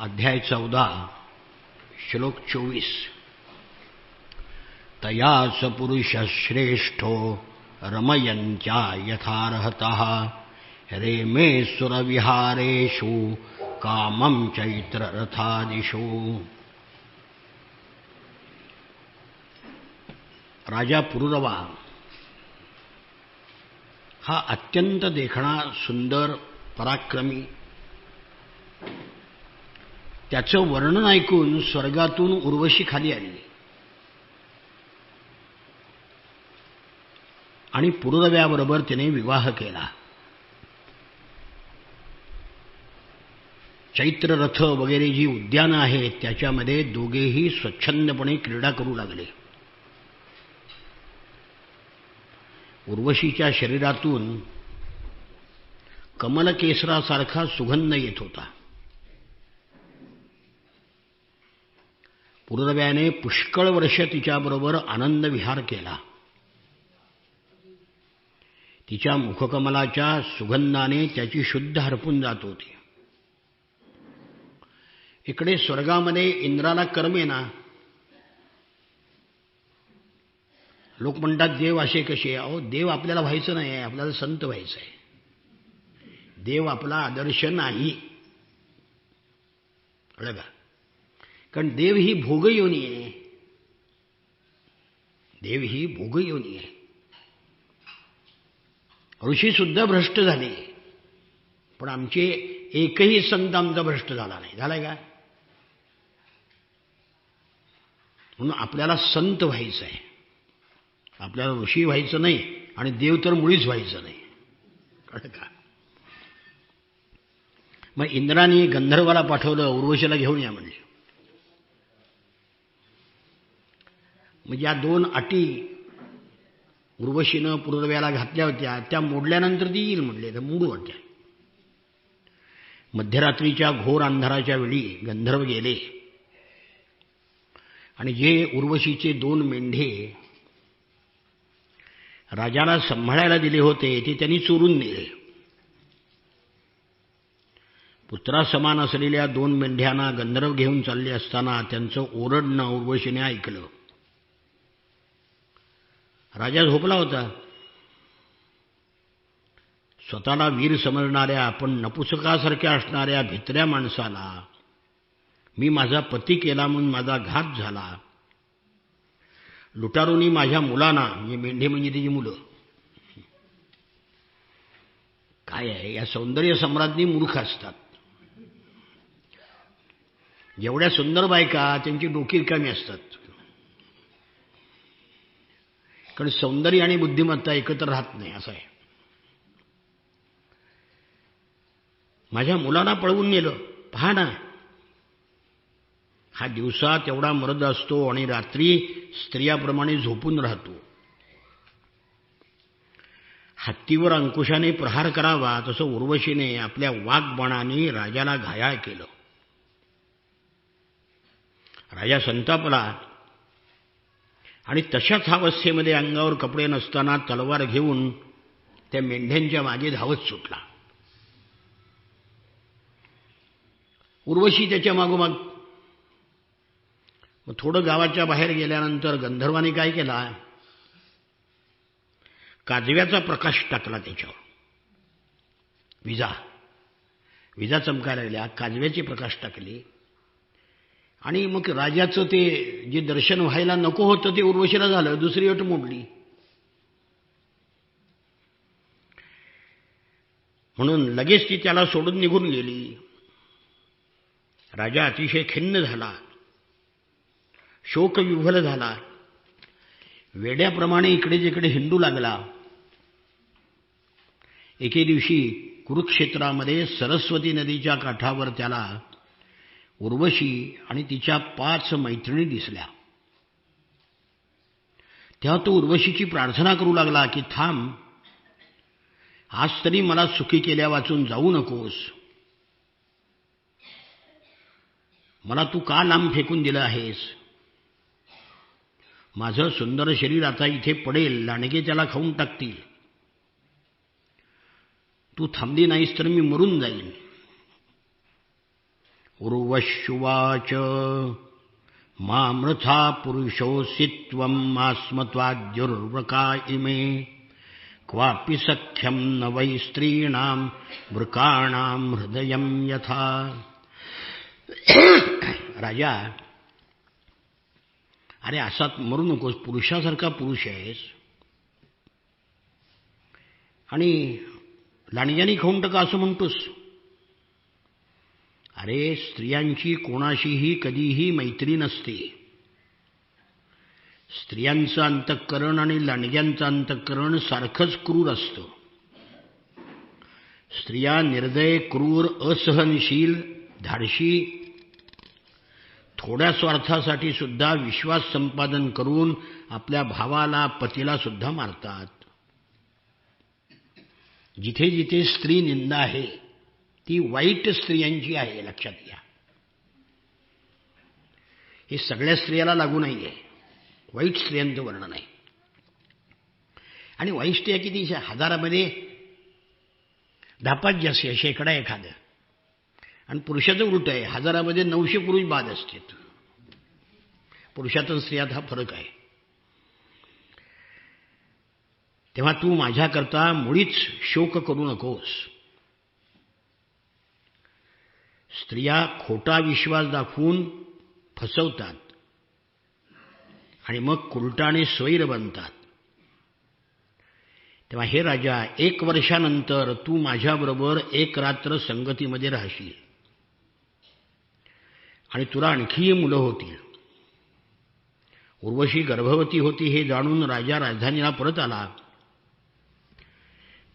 अध्याय 14 श्लोक 24 तया स पुरुषश्रेष्ठो रमयन्त्या यथार्हतः रेमे सुरविहारेषु कामं चैत्ररथादिषु। राजा पुरुरवा हा अत्यंत देखणा सुंदर पराक्रमी, त्याचं वर्णन ऐकून स्वर्गातून उर्वशी खाली आली आणि पुरुरव्याबरोबर तिने विवाह केला. चैत्ररथ वगैरे जी उद्यानं आहेत त्याच्यामध्ये दोघेही स्वच्छंदपणे क्रीडा करू लागले. उर्वशीच्या शरीरातून कमलकेसरासारखा सुगंध येत होता. पुरुरव्याने पुष्कळ वर्ष तिच्याबरोबर आनंद विहार केला. तिच्या मुखकमलाच्या सुगंधाने त्याची शुद्ध हरपून जात होती. इकडे स्वर्गामध्ये इंद्राला करमेना. लोक म्हणतात देव असे कसे. अहो, देव आपल्याला व्हायचं नाही, आपल्याला संत व्हायचं आहे. देव आपला आदर्श नाही, कळलं का? कारण देव ही भोगयोनी आहे. देव ही भोगयोनी आहे. ऋषी सुद्धा भ्रष्ट झाले, पण आमचे एकही संत आमचा भ्रष्ट झाला नाही. झालाय का? म्हणून आपल्याला संत व्हायचं आहे, आपल्याला ऋषी व्हायचं नाही आणि देव तर मुळीच व्हायचं नाही, कळलं का? मग इंद्राने गंधर्वाला पाठवलं, उर्वशीला घेऊन या म्हणले. मग या दोन अटी उर्वशीनं पुरुरव्याला घातल्या होत्या, त्या मोडल्यानंतर ती येईल म्हणले, तर मोडू वाटल्या. मध्यरात्रीच्या घोर अंधाराच्या वेळी गंधर्व गेले आणि जे उर्वशीचे दोन मेंढे राजाला सांभाळायला दिले होते ते त्यांनी चोरून नेले. पुत्रासमान असलेल्या दोन मेंढ्यांना गंधर्व घेऊन चालले असताना त्यांचं ओरडणं उर्वशीने ऐकलं. राजा झोपला होता. स्वतःला वीर समजणाऱ्या पण नपुसकासारख्या असणाऱ्या भित्र्या माणसाला मी माझा पती केला म्हणून माझा घात झाला. लुटारूंनी माझ्या मुलांना, म्हणजे मेंढे म्हणजे तिची मुलं, काय आहे या सौंदर्य सम्राज्ञी मूर्ख असतात. जेवढ्या सुंदर बायका त्यांची डोकी रिकामी असतात. कारण सौंदर्य आणि बुद्धिमत्ता एकत्र राहत नाही, असं आहे. माझ्या मुलांना पळवून नेलं. पहा ना, हा दिवसा तेवढा मर्द असतो आणि रात्री स्त्रियाप्रमाणे झोपून राहतो. हत्तीवर अंकुशाने प्रहार करावा तसं उर्वशीने आपल्या वाग्बाणाने राजाला घायाळ केलं. राजा संतापला आणि तशाच अवस्थेमध्ये अंगावर कपडे नसताना तलवार घेऊन त्या मेंढ्यांच्या मागे धावत सुटला. उर्वशी त्याच्या मागोमाग. मग थोडं गावाच्या बाहेर गेल्यानंतर गंधर्वाने काय केला, काजव्याचा प्रकाश टाकला त्याच्यावर. विजा चमकायला लागल्या, काजव्याचे प्रकाश टाकले आणि मग राजाचं ते जे दर्शन व्हायला नको होतं ते उर्वशीला झालं. दुसरी अट मोडली. म्हणून लगेच ती त्याला सोडून निघून गेली. राजा अतिशय खिन्न झाला, शोकविव्हल झाला, वेड्याप्रमाणे इकडे तिकडे हिंडू लागला. एके दिवशी कुरुक्षेत्रामध्ये सरस्वती नदीच्या काठावर त्याला उर्वशी आणि तिच्या 5 मैत्रिणी दिसल्या. तेव्हा तो उर्वशीची प्रार्थना करू लागला की थांब, आज तरी मला सुखी केल्या वाचून जाऊ नकोस. मला तू का लांब फेकून दिलं आहेस? माझं सुंदर शरीर आता इथे पडेल, लांडगे त्याला खाऊन टाकतील. तू थांबली नाहीस तर मी मरून जाईन. उर्वश्युवाच मामृथा पुरुषोऽसि त्वं मास्मत्वाद्युर्वृका इमे क्वापि सख्यं न वै स्त्रीणां वृकाणां हृदयं यथा. राजा, अरे असा मरू नकोस, पुरुषासारखा पुरुष आहेस आणि लांडग्यानी खाऊन टाका असं म्हणतोस. अरे स्त्रियांची कोणाशीही कधीही मैत्री नसते. स्त्रियांचं अंतःकरण आणि लांडग्यांचं अंतःकरण सारखंच क्रूर असतं. स्त्रिया निर्दय, क्रूर, असहनशील, धाडशी, थोड्या स्वार्थासाठी सुद्धा विश्वास संपादन करून आपल्या भावाला, पतीला सुद्धा मारतात. जिथे जिथे स्त्री निंदा आहे ती वाईट स्त्रियांची आहे, लक्षात घ्या. हे सगळ्या स्त्रियाला लागू नाहीये, वाईट स्त्रियांचं वर्णन आहे. आणि वाईट स्त्रिया किती, हजारामध्ये 10-5 जास्त, शेकडा एखादं. आणि पुरुषाचं उलट आहे, हजारामध्ये 900 पुरुष बाद असतात. पुरुषात आणि स्त्रियात हा फरक आहे. तेव्हा तू माझ्याकरता मुळीच शोक करू नकोस. स्त्रिया खोटा विश्वास दाखवून फसवतात आणि मग कुलटाने स्वैर बनतात. तेव्हा हे राजा, 1 वर्षानंतर तू माझ्याबरोबर 1 रात्र संगतीमध्ये राहशील आणि तुला आणखी मुलं होतील. उर्वशी गर्भवती होती हे जाणून राजा राजधानीला परत आला.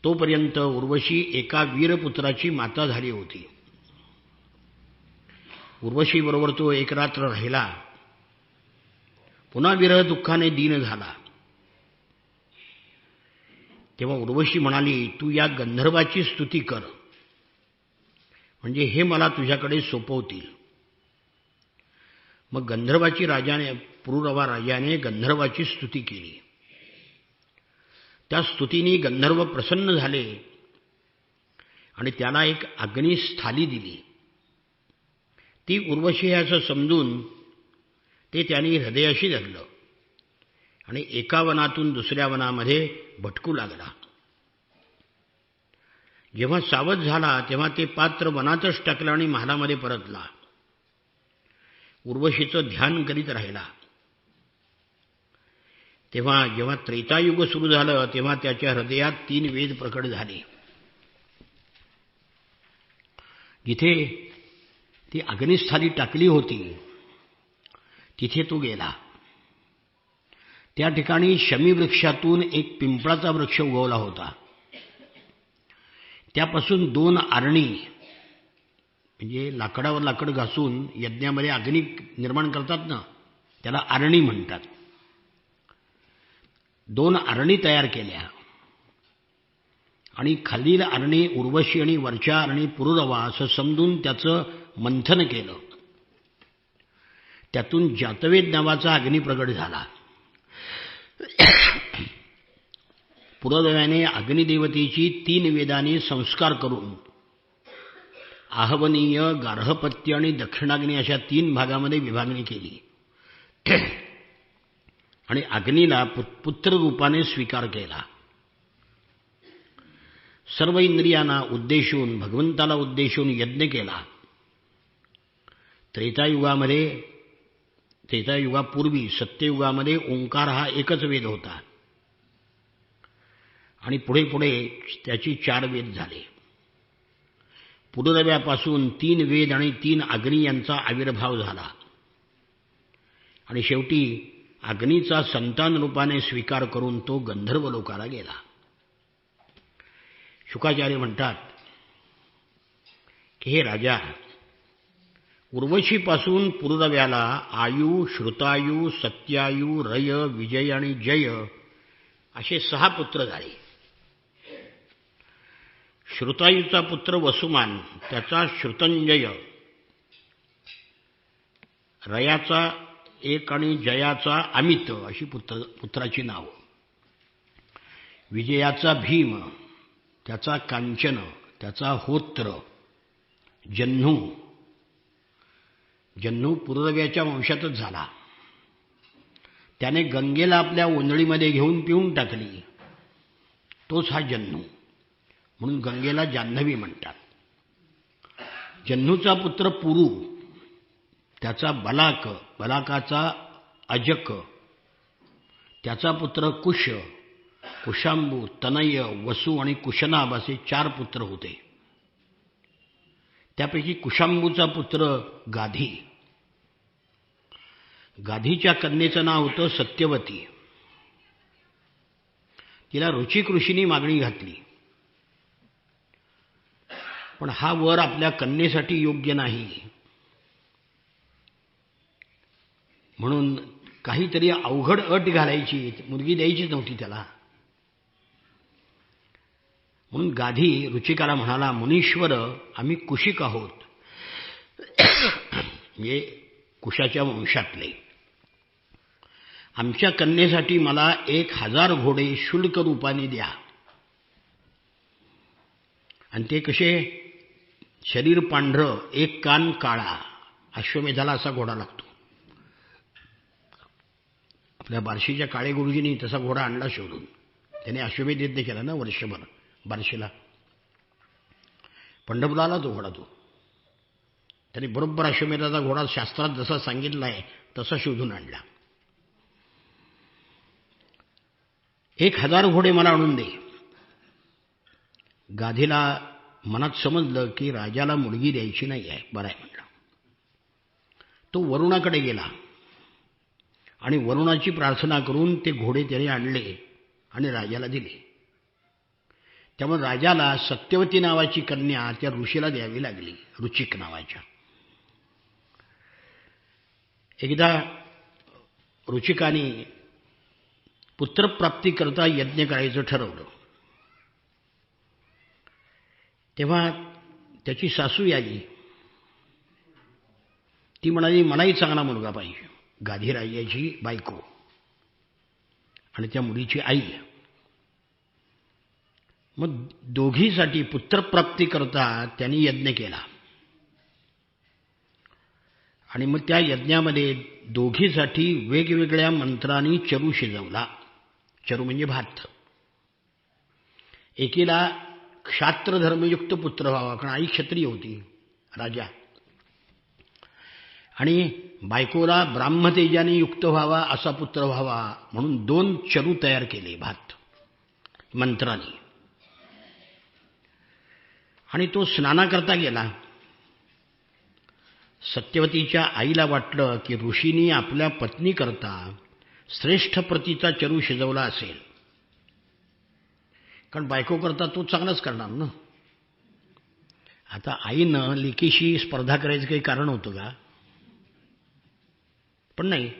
तोपर्यंत उर्वशी एका वीरपुत्राची माता झाली होती. उर्वशीबरोबर तो 1 रात्र राहिला. पुन्हा विरह दुःखाने दीन झाला. तेव्हा उर्वशी म्हणाली, तू या गंधर्वाची स्तुती कर, म्हणजे हे मला तुझ्याकडे सोपवतील. मग गंधर्वाची राजाने, पुरुरवा राजाने गंधर्वाची स्तुती केली. त्या स्तुतीने गंधर्व प्रसन्न झाले आणि त्याला एक अग्निस्थाली दिली. ती उर्वशी असं समजून ते त्यांनी हृदयाशी धरलं आणि एका वनातून दुसऱ्या वनामध्ये भटकू लागला. जेव्हा सावध झाला तेव्हा ते पात्र वनातच टाकलं आणि महालामध्ये परतला. उर्वशीचं ध्यान करीत राहिला. तेव्हा जेव्हा त्रेतायुग सुरू झालं तेव्हा त्याच्या हृदयात 3 वेद प्रकट झाले. जिथे ती अग्निस्थाली टाकली होती तिथे तो गेला. त्या ठिकाणी शमीवृक्षातून एक पिंपळाचा वृक्ष उगवला होता. त्यापासून 2 आरणी, म्हणजे लाकडावर लाकड घासून यज्ञामध्ये अग्नी निर्माण करतात ना, त्याला आरणी म्हणतात. 2 आरणी तयार केल्या आणि खालील आरणी उर्वशी आणि वरच्या आरणी पुरुरवा असं समजून त्याचं मंथन केलं. त्यातून जातवेद नावाचा अग्नी प्रगट झाला. पुरुरव्याने अग्निदेवतेची 3 वेदांनी संस्कार करून आहवनीय, गार्हपत्य आणि दक्षिणाग्नी अशा 3 भागामध्ये विभागणी केली आणि अग्नीला पुत्र रूपाने स्वीकार केला. सर्व इंद्रियांना उद्देशून, भगवंताला उद्देशून यज्ञ केला. त्रेतायुगापूर्वी सत्ययुगामध्ये ओंकार हा एकच वेद होता आणि पुढे पुढे त्याची 4 वेद झाले. पुरुरव्यापासून 3 वेद आणि 3 अग्नी यांचा आविर्भाव झाला आणि शेवटी अग्नीचा संतान रूपाने स्वीकार करून तो गंधर्व लोकाला गेला. शुकाचार्य म्हणतात की हे राजा, उर्वशीपासून पुरुरव्याला आयु, श्रुतायु, सत्यायु, रय, विजय आणि जय असे 6 पुत्र झाले. श्रुतायूचा पुत्र वसुमान, त्याचा श्रुतंजय, रयाचा 1 आणि जयाचा अमित अशी पुत्राची नाव. विजयाचा भीम, त्याचा कांचन, त्याचा होत्र, जन्हू जन्नू पुरुरव्याच्या वंशातच झाला. त्याने गंगेला आपल्या ओंजळीमध्ये घेऊन पिऊन टाकली. तोच हा जन्नू, म्हणून गंगेला जान्हवी म्हणतात. जन्नूचा पुत्र पुरू, त्याचा बलाक, बलाकाचा अजक, त्याचा पुत्र कुश, कुशांबू, तनय, वसु आणि कुशनाभ असे 4 पुत्र होते. त्यापैकी कुशांबूचा पुत्र गाधी. गाधीच्या कन्येचं नाव होतं सत्यवती. तिला रुचिक ऋषींनी मागणी घातली, पण हा वर आपल्या कन्येसाठी योग्य नाही, म्हणून काहीतरी अवघड अट घालायची, मुलगी द्यायचीच नव्हती त्याला. म्हणून गाधी रुचिकाला म्हणाला, मुनीश्वर, आम्ही कुशिक आहोत, म्हणजे कुशाच्या वंशातले. आमच्या कन्येसाठी मला 1000 घोडे शुल्क रूपाने द्या. आणि ते कसे? शरीर पांढरं, एक कान काळा, अश्वमेधाला असा घोडा लागतो. आपल्या बार्शीच्या काळे गुरुजींनी तसा घोडा आणला शोधून. त्याने अश्वमेध यज्ञ केला ना वर्षभर बार्शीला. पंढरपुराला तो घोडा, त्याने बरोबर अश्वमेधाचा घोडा शास्त्रात जसा सांगितला आहे तसा शोधून आणला. 1000 घोडे मला आणून दे. गाधीला मनात समजलं की राजाला मुलगी द्यायची नाही आहे. बरं आहे म्हटलं. तो वरुणाकडे गेला आणि वरुणाची प्रार्थना करून ते घोडे त्याने आणले आणि राजाला दिले. त्यामुळे राजाला सत्यवती नावाची कन्या त्या ऋषीला द्यावी लागली, रुचिक नावाच्या. एकदा रुचिकाने पुत्रप्राप्तीकरता यज्ञ करायचं ठरवलं. तेव्हा त्याची सासू आली. ती म्हणाली, मलाही चांगला मुलगा पाहिजे. गाधीराजाची बायको आणि त्या मुलीची आई. मग दोघीसाठी पुत्रप्राप्तीकरता त्यांनी यज्ञ केला. आणि मग त्या यज्ञामध्ये दोघीसाठी वेगवेगळ्या मंत्रांनी चरू शिजवला. चरू म्हणजे भात. एकीला क्षात्र धर्मयुक्त पुत्र व्हावा, कारण आई क्षत्रिय होती, राजा. आणि बायकोला ब्राह्मतेजाने युक्त व्हावा, असा पुत्र व्हावा, म्हणून 2 चरू तयार केले भात मंत्रांनी. आणि तो स्नानाकरता गेला. सत्यवतीच्या आईला वाटलं की ऋषींनी आपल्या पत्नीकरता श्रेष्ठ प्रतीचा चरू शिजवला असेल, कारण बायको करता तो चांगलाच करणार ना. आता आईनं लेकीशी स्पर्धा करायचं काही कारण होतं का? पण नाही.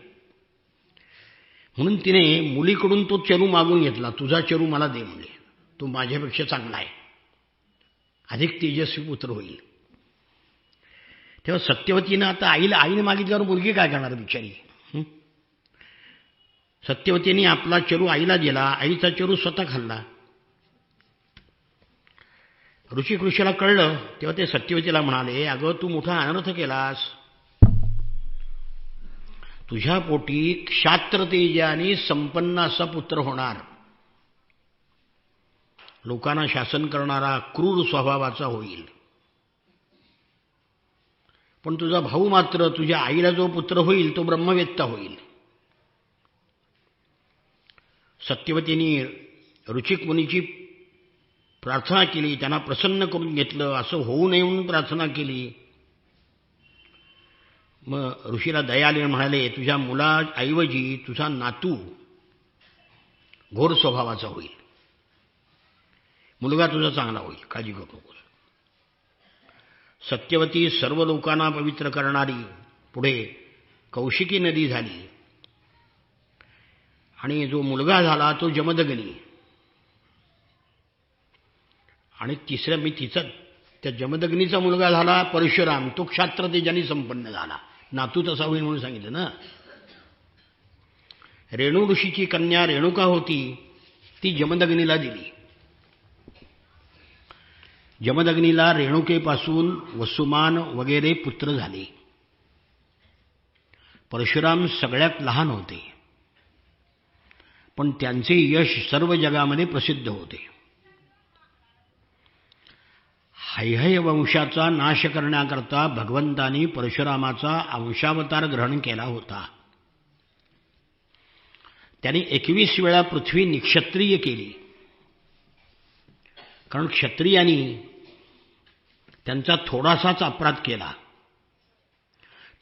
म्हणून तिने मुलीकडून तो चरू मागून घेतला. तुझा चरू मला दे म्हणजे, तो माझ्यापेक्षा चांगला आहे, अधिक तेजस्वी पुत्र होईल. तेव्हा सत्यवतीनं आता आईने मागितल्यावर मुलगी काय करणार बिचारी. सत्यवतीने आपला चरू आईला दिला, आईचा चरू स्वतः खाल्ला. ऋषिक ऋषीला कळलं तेव्हा ते सत्यवतीला म्हणाले, अगं तू मोठा अनर्थ केलास. तुझ्या पोटी क्षात्र तेजाने संपन्न असा पुत्र होणार, लोकांना शासन करणारा, क्रूर स्वभावाचा होईल. पण तुझा भाऊ मात्र तुझ्या आईला जो पुत्र होईल तो ब्रह्मवेत्ता होईल. सत्यवतीने ऋचिक मुनीची प्रार्थना केली, त्यांना प्रसन्न करून घेतलं. असं होऊ नये म्हणून प्रार्थना केली. मग ऋषीला दया आली आणि म्हणाले, तुझ्या मुलाऐवजी तुझा नातू घोर स्वभावाचा होईल, मुलगा तुझा चांगला होईल, काळजी करू नकोस. सत्यवती सर्व लोकांना पवित्र करणारी पुढे कौशिकी नदी झाली. आणि जो मुलगा झाला तो जमदग्नी. आणि तिचा त्या जमदग्नीचा मुलगा झाला परशुराम, तो क्षात्र तेजाने संपन्न झाला. नातू तसा होईल म्हणून सांगितलं ना. रेणू ऋषीची कन्या रेणुका होती, ती जमदग्नीला दिली. जमदग्नीला रेणुकेपासून वसुमान वगैरे पुत्र झाले. परशुराम सगळ्यात लहान होते, पण त्यांचे यश सर्व जगामध्ये प्रसिद्ध होते. हैहय वंशाचा नाश करण्याकरता भगवंतानी परशुरामाचा अंशावतार ग्रहण केला होता. त्यांनी 21 वेळा पृथ्वी निक्षत्रिय केली, कारण क्षत्रियांनी त्यांचा थोडासाच अपराध केला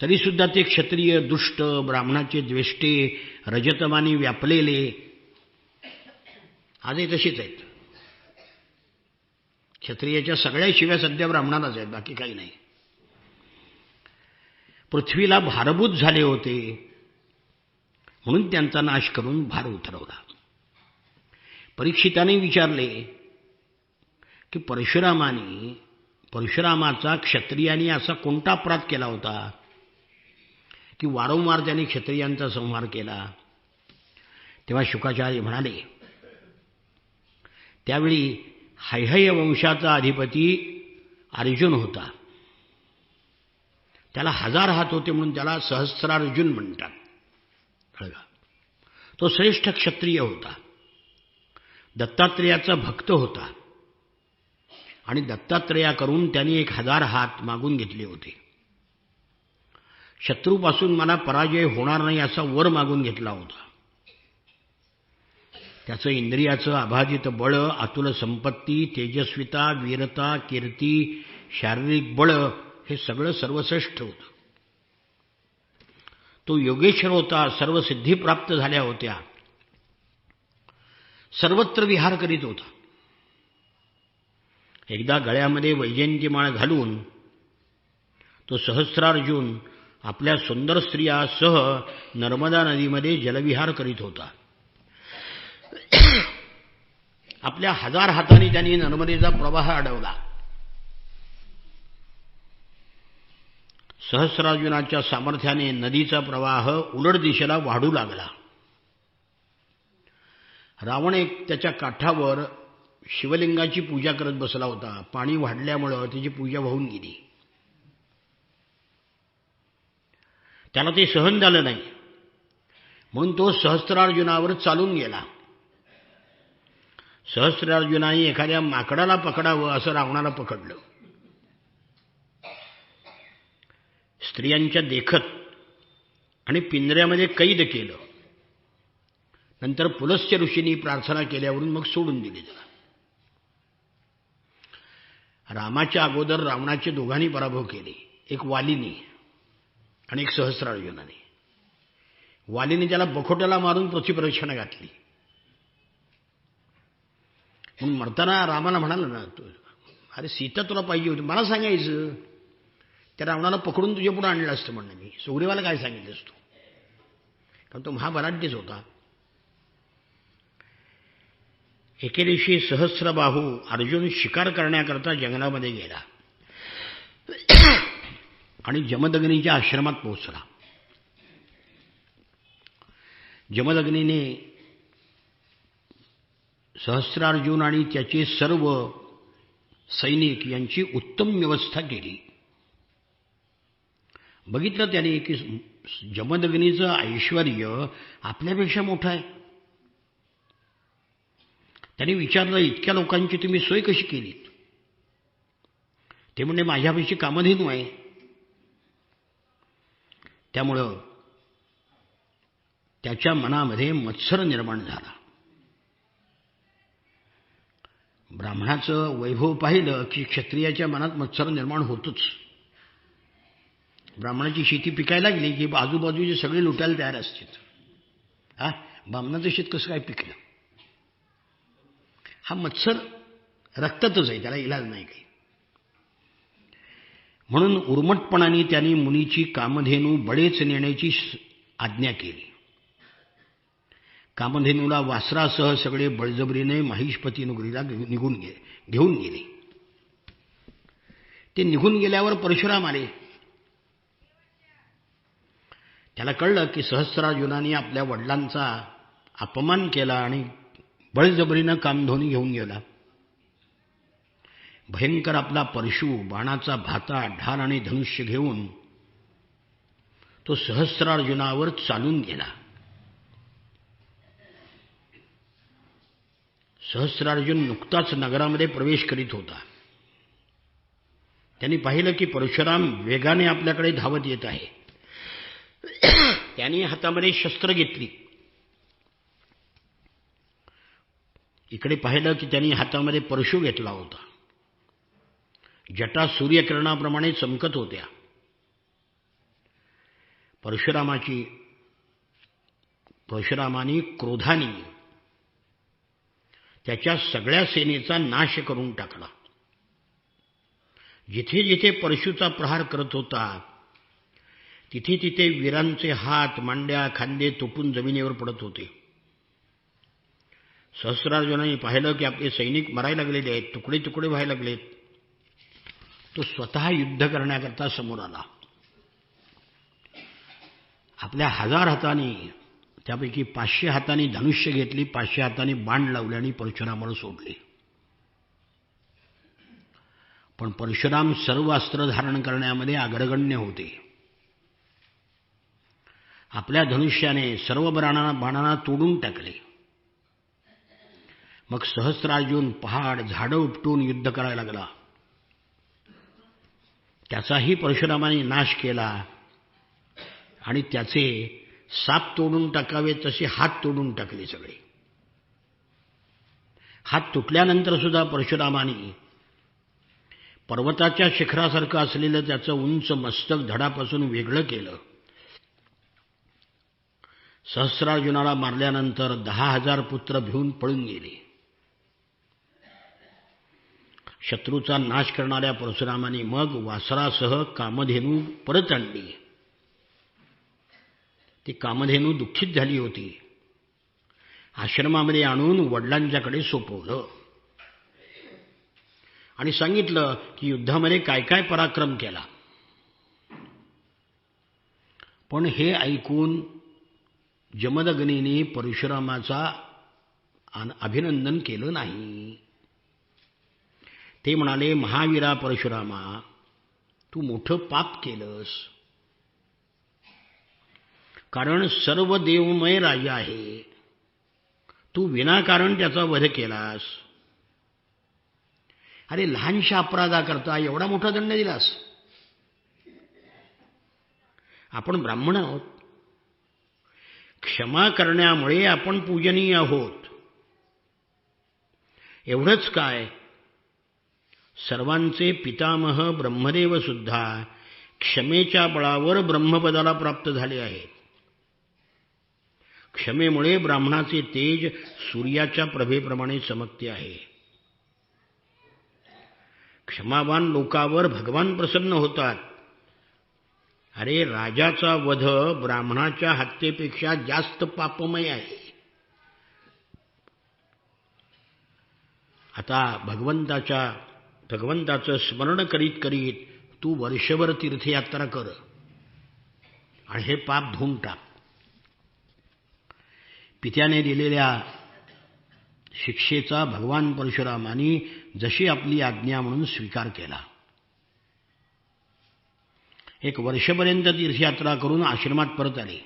तरी सुद्धा ते क्षत्रिय दुष्ट, ब्राह्मणाचे द्वेष्टे, रजतमानी व्यापलेले आजही तशीच आहेत. क्षत्रियाच्या सगळ्या शिव्या सध्या ब्राह्मणालाच आहेत, बाकी काही नाही. पृथ्वीला भारभूत झाले होते म्हणून त्यांचा नाश करून भार उतरवला. परीक्षिताने विचारले की परशुरामाचा क्षत्रियांनी असा कोणता अपराध केला होता की वारंवार त्यांनी क्षत्रियांचा संहार केला. तेव्हा शुकाचार्य म्हणाले, त्यावेळी हैहय वंशाचा अधिपती अर्जुन होता. त्याला 1000 हात होते म्हणून त्याला सहस्रार्जुन म्हणतात. कळगा, तो श्रेष्ठ क्षत्रिय होता, दत्तात्रेयाचा भक्त होता आणि दत्तात्रेयाकडून त्यांनी 1000 हात मागून घेतले होते. शत्रूपासून मला पराजय होणार नाही असा वर मागून घेतला होता. त्याचं इंद्रियाचं अबाधित बळ, अतुल संपत्ती, तेजस्विता, वीरता, कीर्ती, शारीरिक बळ हे सगळं सर्वश्रेष्ठ होतं. तो योगेश्वर होता, सर्व सिद्धी प्राप्त झाल्या होत्या, सर्वत्र विहार करीत होता. एकदा गळ्यामध्ये वैजयंतीमाळ घालून तो सहस्रार्जुन आपल्या सुंदर स्त्रियासह नर्मदा नदीमध्ये जलविहार करीत होता. आपल्या 1000 हातांनी त्यांनी नर्मदेचा प्रवाह अडवला. सहस्रार्जुनाच्या सामर्थ्याने नदीचा प्रवाह उलट दिशेला वाढू लागला. रावण एक त्याच्या काठावर शिवलिंगाची पूजा करत बसला होता. पाणी वाढल्यामुळं त्याची पूजा वाहून गेली. त्याला ते सहन झालं नाही म्हणून तो सहस्रार्जुनावर चालून गेला. सहस्रार्जुनाने एखाद्या माकडाला पकडावं असं रावणाला पकडलं. स्त्रियांच्या देखत आणि पिंजऱ्यामध्ये कैद केलं. नंतर पुलस्त्य ऋषींनी प्रार्थना केल्यावरून मग सोडून दिले त्याला. रामाच्या अगोदर रावणाचे दोघांनी पराभव केले, एक वालीने आणि एक सहस्रार्जुनाने. वालीने त्याला बखोट्याला मारून पृथ्वीप्रदक्षिणा घातली. म्हणून मरताना रामाला म्हणाला ना, अरे सीता तुला पाहिजे होती, मला सांगायचं, त्या रावणाला पकडून तुझ्या पुढे आणलं असतं म्हणणं. मी सुग्रीवाला काय सांगितलंस तू, कारण तो महाबलाढ्यच होता. एके दिवशी सहस्रबाहू अर्जुन शिकार करण्याकरता जंगलामध्ये गेला आणि जमदग्नीच्या आश्रमात पोहोचला. जमदग्नीने सहस्रार्जुन आणि त्याचे सर्व सैनिक यांची उत्तम व्यवस्था केली. बघितलं त्याने की जमदग्नीचं ऐश्वर आपल्यापेक्षा मोठं आहे. त्यांनी विचारलं, इतक्या लोकांची तुम्ही सोय कशी केलीत? ते म्हणजे माझ्यापेक्षा कामधेनू आहे. त्यामुळं त्याच्या मनामध्ये मत्सर निर्माण झाला. ब्राह्मणाचं वैभव पाहिलं की क्षत्रियाच्या मनात मत्सर निर्माण होतोच. ब्राह्मणाची शेती पिकायला गेली की आजूबाजूचे सगळे लुटायला तयार असतात. ब्राह्मणाचं शेत कसं काय पिकलं? हा मत्सर रक्तातच आहे, त्याला इलाज नाही काही. म्हणून उर्मटपणाने त्यांनी मुनीची कामधेनू बळेच नेण्याची आज्ञा केली. कामधेनूला वासरासह सगळे बळजबरीने महिष्पती नगरीला घेऊन गेले. ते निघून गेल्यावर परशुराम आले. त्याला कळलं की सहस्रार्जुनाने आपल्या वडिलांचा अपमान केला आणि बळजबरीनं कामधेनू घेऊन गेला. भयंकर आपला परशु, बाणाचा भाता, ढाल आणि धनुष्य घेऊन तो सहस्रार्जुनावर चालून गेला. सहस्रार्जुन नुकताच नगरामध्ये प्रवेश करीत होता. त्यांनी पाहिलं की परशुराम वेगाने आपल्याकडे धावत येत आहे. त्यांनी हातामध्ये शस्त्र घेतली. इकडे पाहिलं की त्यांनी हातामध्ये परशु घेतला होता. जटा सूर्यकिरणाप्रमाणे चमकत होत्या. परशुरामानी क्रोधाने त्याच्या सगळ्या सेनेचा नाश करून टाकला. जिथे जिथे परशुचा प्रहार करत होता तिथे तिथे वीरांचे हात, मांड्या, खांदे तुटून जमिनीवर पडत होते. सहस्रार्जुनाने पाहिलं की आपले सैनिक मरायला लागलेले आहेत, तुकडे तुकडे व्हायला लागलेत. तो स्वतः युद्ध करण्याकरता समोर आला. आपल्या 1000 हातांनी त्यापैकी 500 हातांनी धनुष्य घेतली, 500 हातांनी बाण लावले आणि परशुरामाला सोडले. पण परशुराम सर्व अस्त्र धारण करण्यामध्ये अग्रगण्य होते. आपल्या धनुष्याने सर्व बाणांना तोडून टाकले. मग सहस्रार्जुन पहाड झाडं उपटून युद्ध करायला लागला. त्याचाही परशुरामाने नाश केला आणि त्याचे साप तोडून टाकावे तसे हात तोडून टाकले. सगळे हात तुटल्यानंतर सुद्धा परशुरामाने पर्वताच्या शिखरासारखं असलेलं त्याचं उंच मस्तक धडापासून वेगळं केलं. सहस्रार्जुनाला मारल्यानंतर 10,000 पुत्र भिवून पळून गेले. शत्रूचा नाश करणाऱ्या परशुरामाने मग वासरासह कामधेनू परत आणली. ती कामधेनू दुःखित झाली होती. आश्रमामध्ये आणून वडिलांच्याकडे सोपवलं आणि सांगितलं की युद्धामध्ये काय काय पराक्रम केला. पण हे ऐकून जमदग्नीने परशुरामाचा अभिनंदन केलं नाही. ते म्हणाले, महावीरा परशुरामा, तू मोठं पाप केलंस. कारण सर्व देवमय राजा आहे, तू विनाकारण त्याचा वध केलास. अरे लहानशा अपराधाकरता एवढा मोठा दंड दिलास. आपण ब्राह्मण आहोत, क्षमा करण्यामुळे आपण पूजनीय आहोत. एवढंच काय, सर्वांचे पितामह ब्रह्मदेव सुद्धा क्षमेच्या बळावर ब्रह्मपदाला प्राप्त झाले आहेत. क्षमेमुळे ब्राह्मणाचे तेज सूर्याच्या प्रभेप्रमाणे चमकते आहे. क्षमावान लोकावर भगवान प्रसन्न होतात. अरे राजाचा वध ब्राह्मणाच्या हत्येपेक्षा जास्त पापमय आहे. आता भगवंताचं स्मरण करीत करीत तू वर्षभर तीर्थयात्रा कर आणि हे पाप धुवून टाक. पित्याने दिलेल्या शिक्षेचा भगवान परशुरामांनी जशी आपली आज्ञा म्हणून स्वीकार केला. एक वर्षपर्यंत तीर्थयात्रा करून आश्रमात परत आले.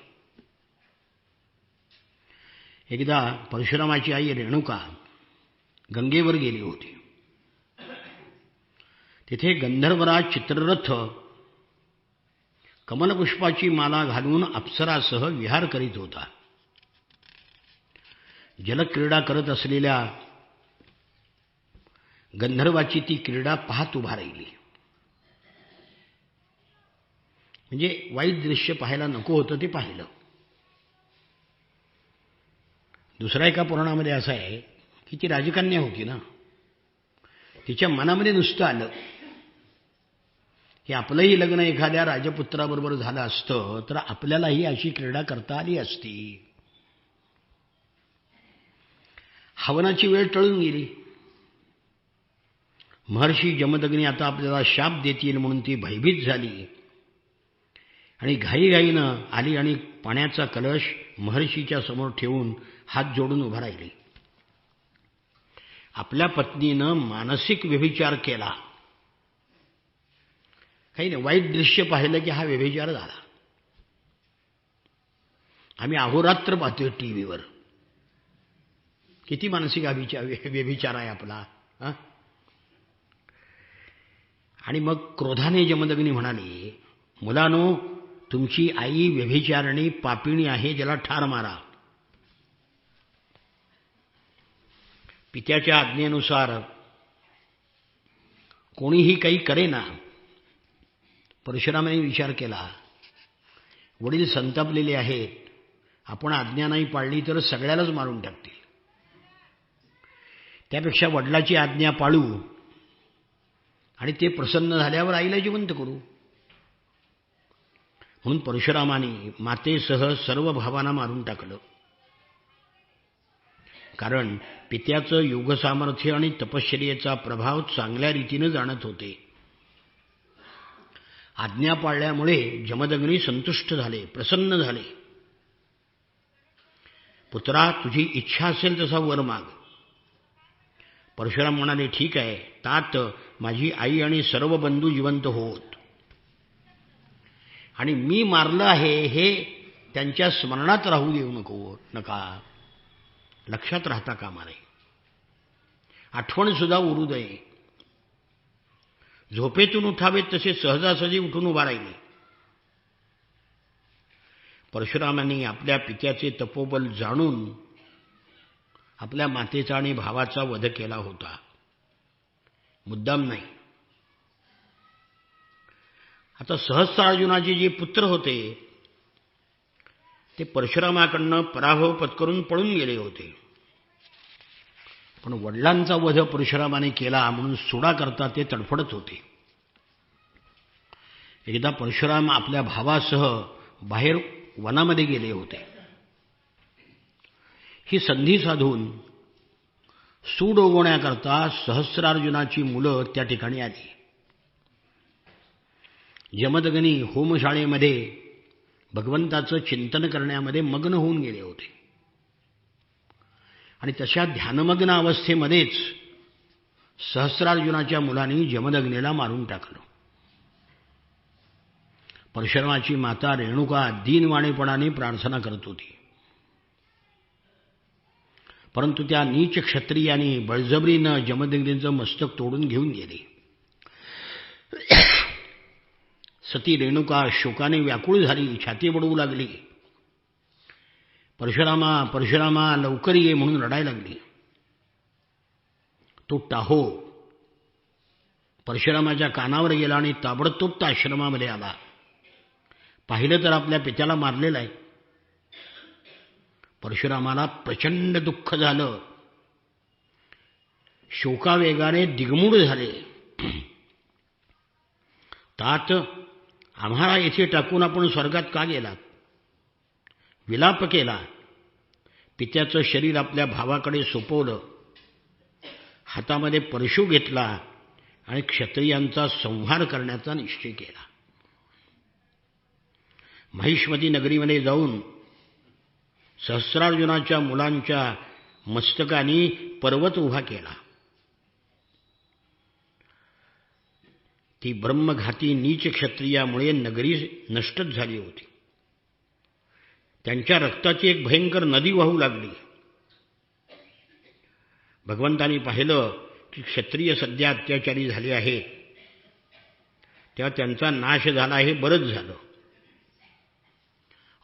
एकदा परशुरामाची आई रेणुका गंगेवर गेली होती. तिथे गंधर्वराज चित्ररथ कमलपुष्पाची माला घालून अप्सरासह विहार करीत होता. जलक्रीडा करत असलेल्या गंधर्वाची ती क्रीडा पाहत उभा राहिली. म्हणजे वाईट दृश्य पाहायला नको होतं ते पाहिलं. दुसऱ्या एका पुराणामध्ये असं आहे की ती राजकन्या होती ना, तिच्या मनामध्ये नुसतं आलं की आपलंही लग्न एखाद्या राजपुत्राबरोबर झालं असतं तर आपल्यालाही अशी क्रीडा करता आली असती. हवनाची वेळ टळून गेली. महर्षी जमदग्नी आता आपल्याला शाप देतील म्हणून ती भयभीत झाली आणि घाईघाईनं आली आणि पाण्याचा कलश महर्षीच्या समोर ठेवून हात जोडून उभा राहिली. आपल्या पत्नीनं मानसिक व्यभिचार केला. काही नाही, वाईट दृश्य पाहिलं की हा व्यभिचार झाला. आम्ही अहोरात्र पाहतोय टीव्हीवर. किती मानसिक व्यभिचार आहे आपला. आणि मग क्रोधाने जमदग्नी म्हणाली, मुलानो, तुमची आई व्यभिचारिणी पापिणी आहे, ज्याला ठार मारा. पित्याच्या आज्ञेनुसार कोणीही काही करेना. परशुरामाने विचार केला, वडील संतापलेले आहेत, आपण आज्ञा नाही पाळली तर सगळ्यालाच मारून टाकतील. त्यापेक्षा वडिलाची आज्ञा पाळू आणि ते प्रसन्न झाल्यावर आईला जिवंत करू. म्हणून परशुरामाने मातेसह सर्व भावांना मारून टाकलं. कारण पित्याचं योगसामर्थ्य आणि तपश्चर्येचा प्रभाव चांगल्या रीतीनं जाणत होते. आज्ञा पाळल्यामुळे जमदग्नी संतुष्ट झाले, प्रसन्न झाले. पुत्रा, तुझी इच्छा असेल तसा वर माग. परशुराम म्हणाले, ठीक आहे, तात माझी आई आणि सर्व बंधू जिवंत होत आणि मी मारलं आहे हे त्यांच्या स्मरणात राहू देऊ नका, लक्षात राहता कामा नये, आठवण सुद्धा उरू दये. झोपेतून उठावेत तसे सहजासहजी उठून उभा राहिले. परशुरामांनी आपल्या पित्याचे तपोबल जाणून आपल्या मातेचा आणि भावाचा वध केला होता, मुद्दाम नाही. आता सहस्रार्जुनाचे जे पुत्र होते ते परशुरामाकडनं पराभव पत्करून पळून गेले होते. पण वडिलांचा वध परशुरामाने केला म्हणून सुडा करता ते तडफडत होते. एकदा परशुराम आपल्या भावासह बाहेर वनामध्ये गेले होते. ही संधी साधून सूड उगवण्याकरता सहस्रार्जुनाची मुलं त्या ठिकाणी आली. जमदग्नी होमशाळेमध्ये भगवंताचं चिंतन करण्यामध्ये मग्न होऊन गेले होते आणि तशा ध्यानमग्न अवस्थेमध्येच सहस्रार्जुनाच्या मुलांनी जमदग्नीला मारून टाकलं. परशुरामाची माता रेणुका दीनवाणेपणाने प्रार्थना करत होती. परंतु त्या नीच क्षत्रियांनी बळजबरीनं जमदग्नीचं मस्तक तोडून घेऊन गेले. सती रेणुका शोकाने व्याकुळ झाली, छाती बडवू लागली. परशुरामा, परशुरामा, लवकर ये म्हणून रडायला लागली. तो टाहो परशुरामाच्या कानावर गेला आणि ताबडतोब त्या आश्रमामध्ये आला. पाहिलं तर आपल्या पित्याला मारलेलं आहे. परशुरामाला प्रचंड दुःख झालं, शोकावेगाने दिगमूढ झाले. तात, आम्हाला येथे टाकून आपण स्वर्गात का गेलात? विलाप केला. पित्याचं शरीर आपल्या भावाकडे सोपवलं, हातामध्ये परशु घेतला आणि क्षत्रियांचा संहार करण्याचा निश्चय केला. महिष्मती नगरीमध्ये जाऊन सहस्रार्जुनाच्या मुलांच्या मस्तकानी पर्वत उभा केला. ती ब्रह्मघाती नीच क्षत्रियामुळे नगरी नष्टच झाली होती. त्यांच्या रक्ताची एक भयंकर नदी वाहू लागली. भगवंतांनी पाहिलं की क्षत्रिय सध्या अत्याचारी झाले आहेत, तेव्हा त्यांचा नाश झाला, हे बरंच झालं.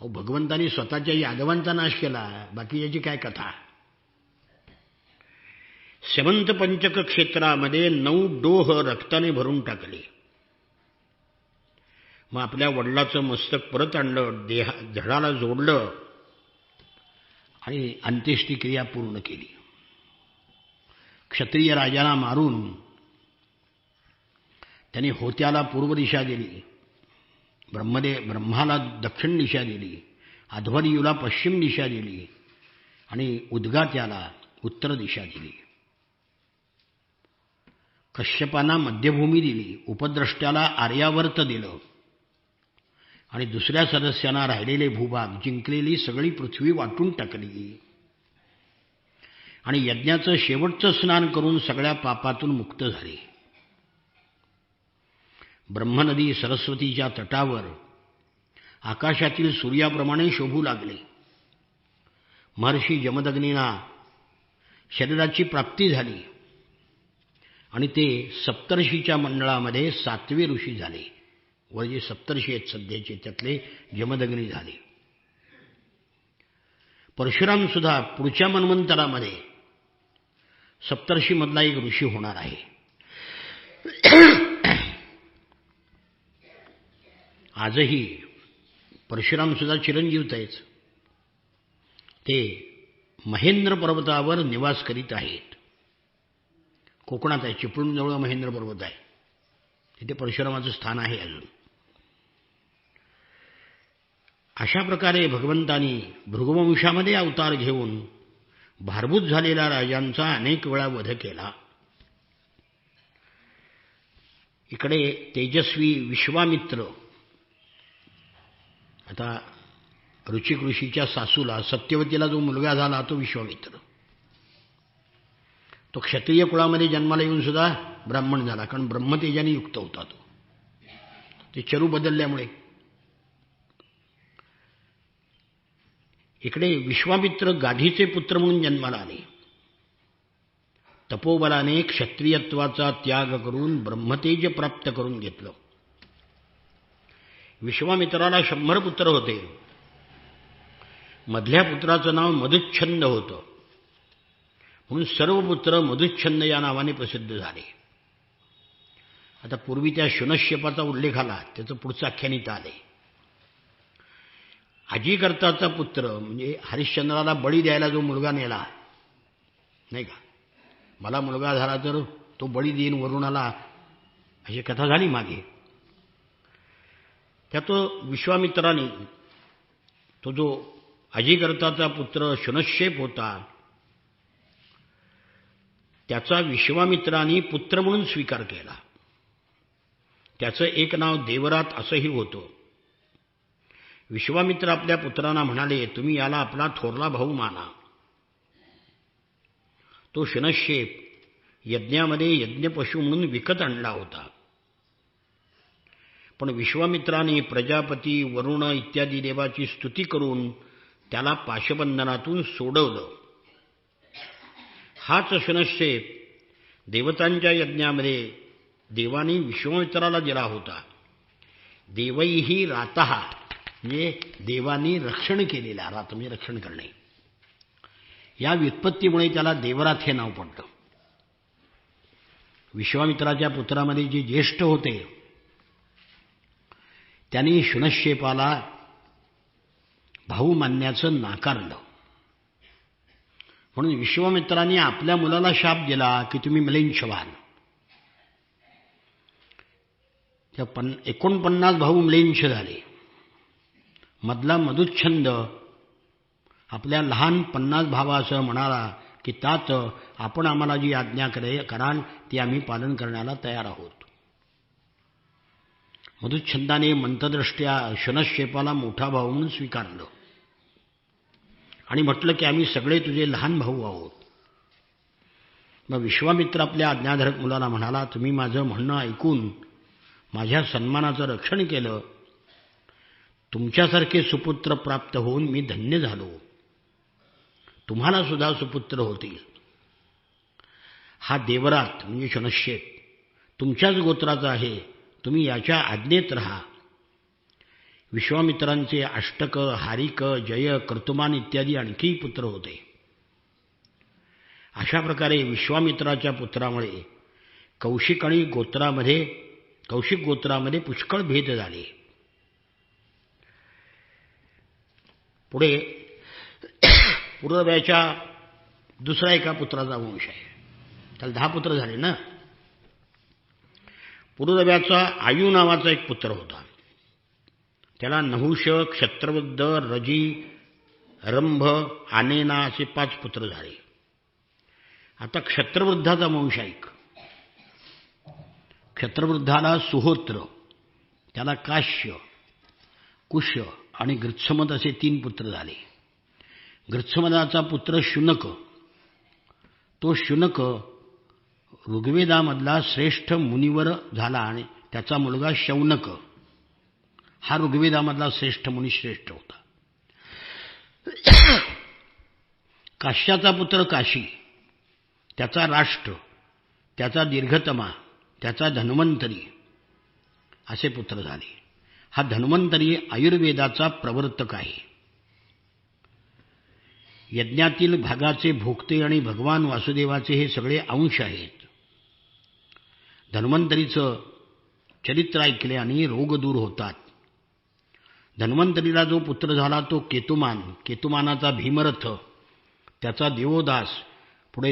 अहो, भगवंतांनी स्वतःच्या यादवांचा नाश केला, बाकी याची काय कथा. स्यमंत पंचक क्षेत्रामध्ये 9 डोह रक्ताने भरून टाकले. मग आपल्या वडिलाचं मस्तक परत आणलं, धडाला जोडलं आणि अंत्येष्टिक्रिया पूर्ण केली. क्षत्रिय राजाला मारून त्यांनी होत्याला पूर्व दिशा दिली, ब्रह्माला दक्षिण दिशा दिली, अध्वर्यूला पश्चिम दिशा दिली आणि उद्गात्याला उत्तर दिशा दिली. कश्यपांना मध्यभूमी दिली, उपद्रष्ट्याला आर्यावर्त दिलं आणि दुसऱ्या सदस्यांना राहिलेले भूभाग, जिंकलेली सगळी पृथ्वी वाटून टाकली आणि यज्ञाचं शेवटचं स्नान करून सगळ्या पापातून मुक्त झाले. ब्रह्मनदी सरस्वतीच्या तटावर आकाशातील सूर्याप्रमाणे शोभू लागले. महर्षी जमदग्नींना शरीराची प्राप्ती झाली आणि ते सप्तर्षीच्या मंडळामध्ये 7वे ऋषी झाले. वर जे सप्तर्षी आहेत सध्याचे त्यातले जमदग्नी झाले. परशुराम सुद्धा पुढच्या मन्वंतरामध्ये सप्तर्षीमधला एक ऋषी होणार आहे. आजही परशुराम सुद्धा चिरंजीवत आहेच. ते महेंद्र पर्वतावर निवास करीत आहेत. कोकणात आहे, चिपळूणजवळ महेंद्र पर्वत आहे, तिथे परशुरामाचं स्थान आहे अजून. अशा प्रकारे भगवंतांनी भृगुवंशामध्ये अवतार घेऊन भारभूत झालेल्या राजांचा अनेक वेळा वध केला. इकडे तेजस्वी विश्वामित्र, आता ऋचिक ऋषीच्या सासूला सत्यवतीला जो मुलगा झाला तो विश्वामित्र. तो क्षत्रिय कुळामध्ये जन्माला येऊन सुद्धा ब्राह्मण झाला, कारण ब्रह्मतेजाने युक्त होता तो. ते चरू बदलल्यामुळे. इकडे विश्वामित्र गाढीचे पुत्र म्हणून जन्माला आले. तपोबलाने क्षत्रियत्वाचा त्याग करून ब्रह्मतेज प्राप्त करून घेतलं. विश्वामित्राला 100 पुत्र होते. मधल्या पुत्राचं नाव मधुच्छंद होतं, म्हणून सर्व पुत्र मधुच्छंद या नावाने प्रसिद्ध झाले. आता पूर्वी त्या शुनश्यपाचा उल्लेख आला, त्याचं पुढचं आख्यानित आले. अजिकर्ताचा पुत्र म्हणजे हरिश्चंद्राला बळी द्यायला जो मुलगा नेला नाही का, मला मुलगा झाला तर तो बळी देईन वरुणाला, अशी कथा झाली मागे. त्यात विश्वामित्राने तो जो अजिकर्ताचा पुत्र शुनश्यप होता त्याचा विश्वामित्राने पुत्र म्हणून स्वीकार केला. त्याचं एक नाव देवरात असंही होतं. विश्वामित्र आपल्या पुत्रांना म्हणाले, तुम्ही याला आपला थोरला भाऊ माना. तो शुनश्यप यज्ञामध्ये यज्ञपशू म्हणून विकत आणला होता. पण विश्वामित्राने प्रजापती वरुण इत्यादी देवाची स्तुती करून त्याला पाशबंधनातून सोडवलं. हाच शुनश्यप देवतांच्या यज्ञामध्ये देवानी विश्वामित्राला दिला होता. देवैही रातः म्हणजे देवानी रक्षण केलेला, रात म्हणजे रक्षण करणे, या व्युत्पत्तीमुळे त्याला देवरात हे नाव पडलं. विश्वामित्राच्या पुत्रामध्ये जे ज्येष्ठ होते त्यांनी शुनश्यपाला भाऊ मानण्याचं नाकारलं. म्हणून विश्वामित्राने आपल्या मुलाला शाप दिला की तुम्ही म्लेच्छ व्हाल. त्या 49 भाऊ म्लेच्छ झाले. मधला मधुच्छंद आपल्या लहान 50 भावासह म्हणाला की तात आपण आम्हाला जी आज्ञा कराल ती आम्ही पालन करण्याला तयार आहोत. मधुच्छंदाने मंतदृष्ट्या शुनश्यपाला मोठा भाऊ म्हणून स्वीकारलं आणि म्हटलं की आम्ही सगळे तुझे लहान भाऊ आहोत. मग विश्वामित्र आपल्या आज्ञाधारक मुलाला म्हणाला, तुम्ही माझं म्हणणं ऐकून माझ्या सन्मानाचं रक्षण केलं. तुमच्यासारखे सुपुत्र प्राप्त होऊन मी धन्य झालो. तुम्हाला सुद्धा सुपुत्र होतील. हा देवरात म्हणजे शुनश्यप तुमच्याच गोत्राचा आहे. तुम्ही याच्या आज्ञेत राहा. विश्वामित्रांचे अष्टक, हारिक, जय, कर्तुमान इत्यादी आणखी पुत्र होते. अशा प्रकारे विश्वामित्राच्या पुत्रामुळे कौशिक गोत्रामध्ये पुष्कळ भेद झाले. पुढे पुरव्याच्या दुसरा एका पुत्राचा वंश आहे. त्याला 10 पुत्र झाले ना. पुरव्याचा आयु नावाचा एक पुत्र होता. त्याला नहुष, क्षत्रवृद्ध, रजी, रंभ, आनेना असे 5 पुत्र झाले. आता क्षत्रवृद्धाचा वंश ऐक. क्षत्रवृद्धाला सुहोत्र, त्याला काश्य, कुश आणि गृत्समद असे 3 पुत्र झाले. गृत्समदाचा पुत्र शुनक. तो शुनक ऋग्वेदामधला श्रेष्ठ मुनिवर झाला आणि त्याचा मुलगा शौनक हा ऋग्वेदामधला श्रेष्ठ मुनी श्रेष्ठ होता. काश्याचा पुत्र काशी, त्याचा राष्ट्र, त्याचा दीर्घतमा, त्याचा धन्वंतरी असे पुत्र झाले. हा धन्वंतरी आयुर्वेदाचा प्रवर्तक आहे. यज्ञातील भागाचे भोगते आणि भगवान वासुदेवाचे हे सगळे अंश आहेत. धन्वंतरीचं चरित्र ऐकल्याने रोग दूर होतात. धन्वंतरीला जो पुत्र झाला तो केतुमान, केतुमानाचा भीमरथ, त्याचा देवोदास, पुढे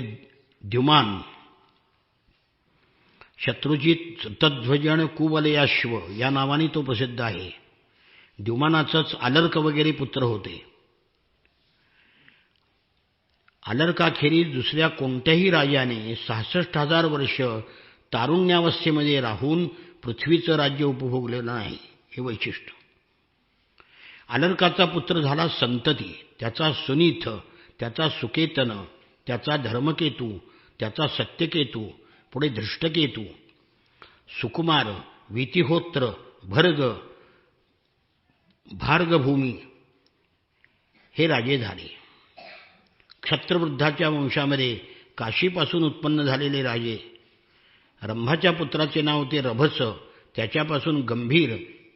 द्युमान, शत्रुजित, तध्वजन, कुवलयाश्व या नावाने तो प्रसिद्ध आहे. द्युमानाचंच अलर्क वगैरे पुत्र होते. अलर्काखेरीज दुसऱ्या कोणत्याही राजाने 66,000 वर्ष तारुण्यावस्थेमध्ये राहून पृथ्वीचं राज्य उपभोगलेलं नाही, हे वैशिष्ट्य. अलर्काचा पुत्र झाला संतती, त्याचा सुनीथ, त्याचा सुकेतन, त्याचा धर्मकेतू, त्याचा सत्यकेतू, पुढे धृष्टकेतू, सुकुमार, वीतिहोत्र, भर्ग, भार्गभूमी हे राजे झाले. क्षत्रवृद्धाच्या वंशामध्ये काशीपासून उत्पन्न झालेले राजे. रंभाच्या पुत्राचे नाव होते रभस, त्याच्यापासून गंभीर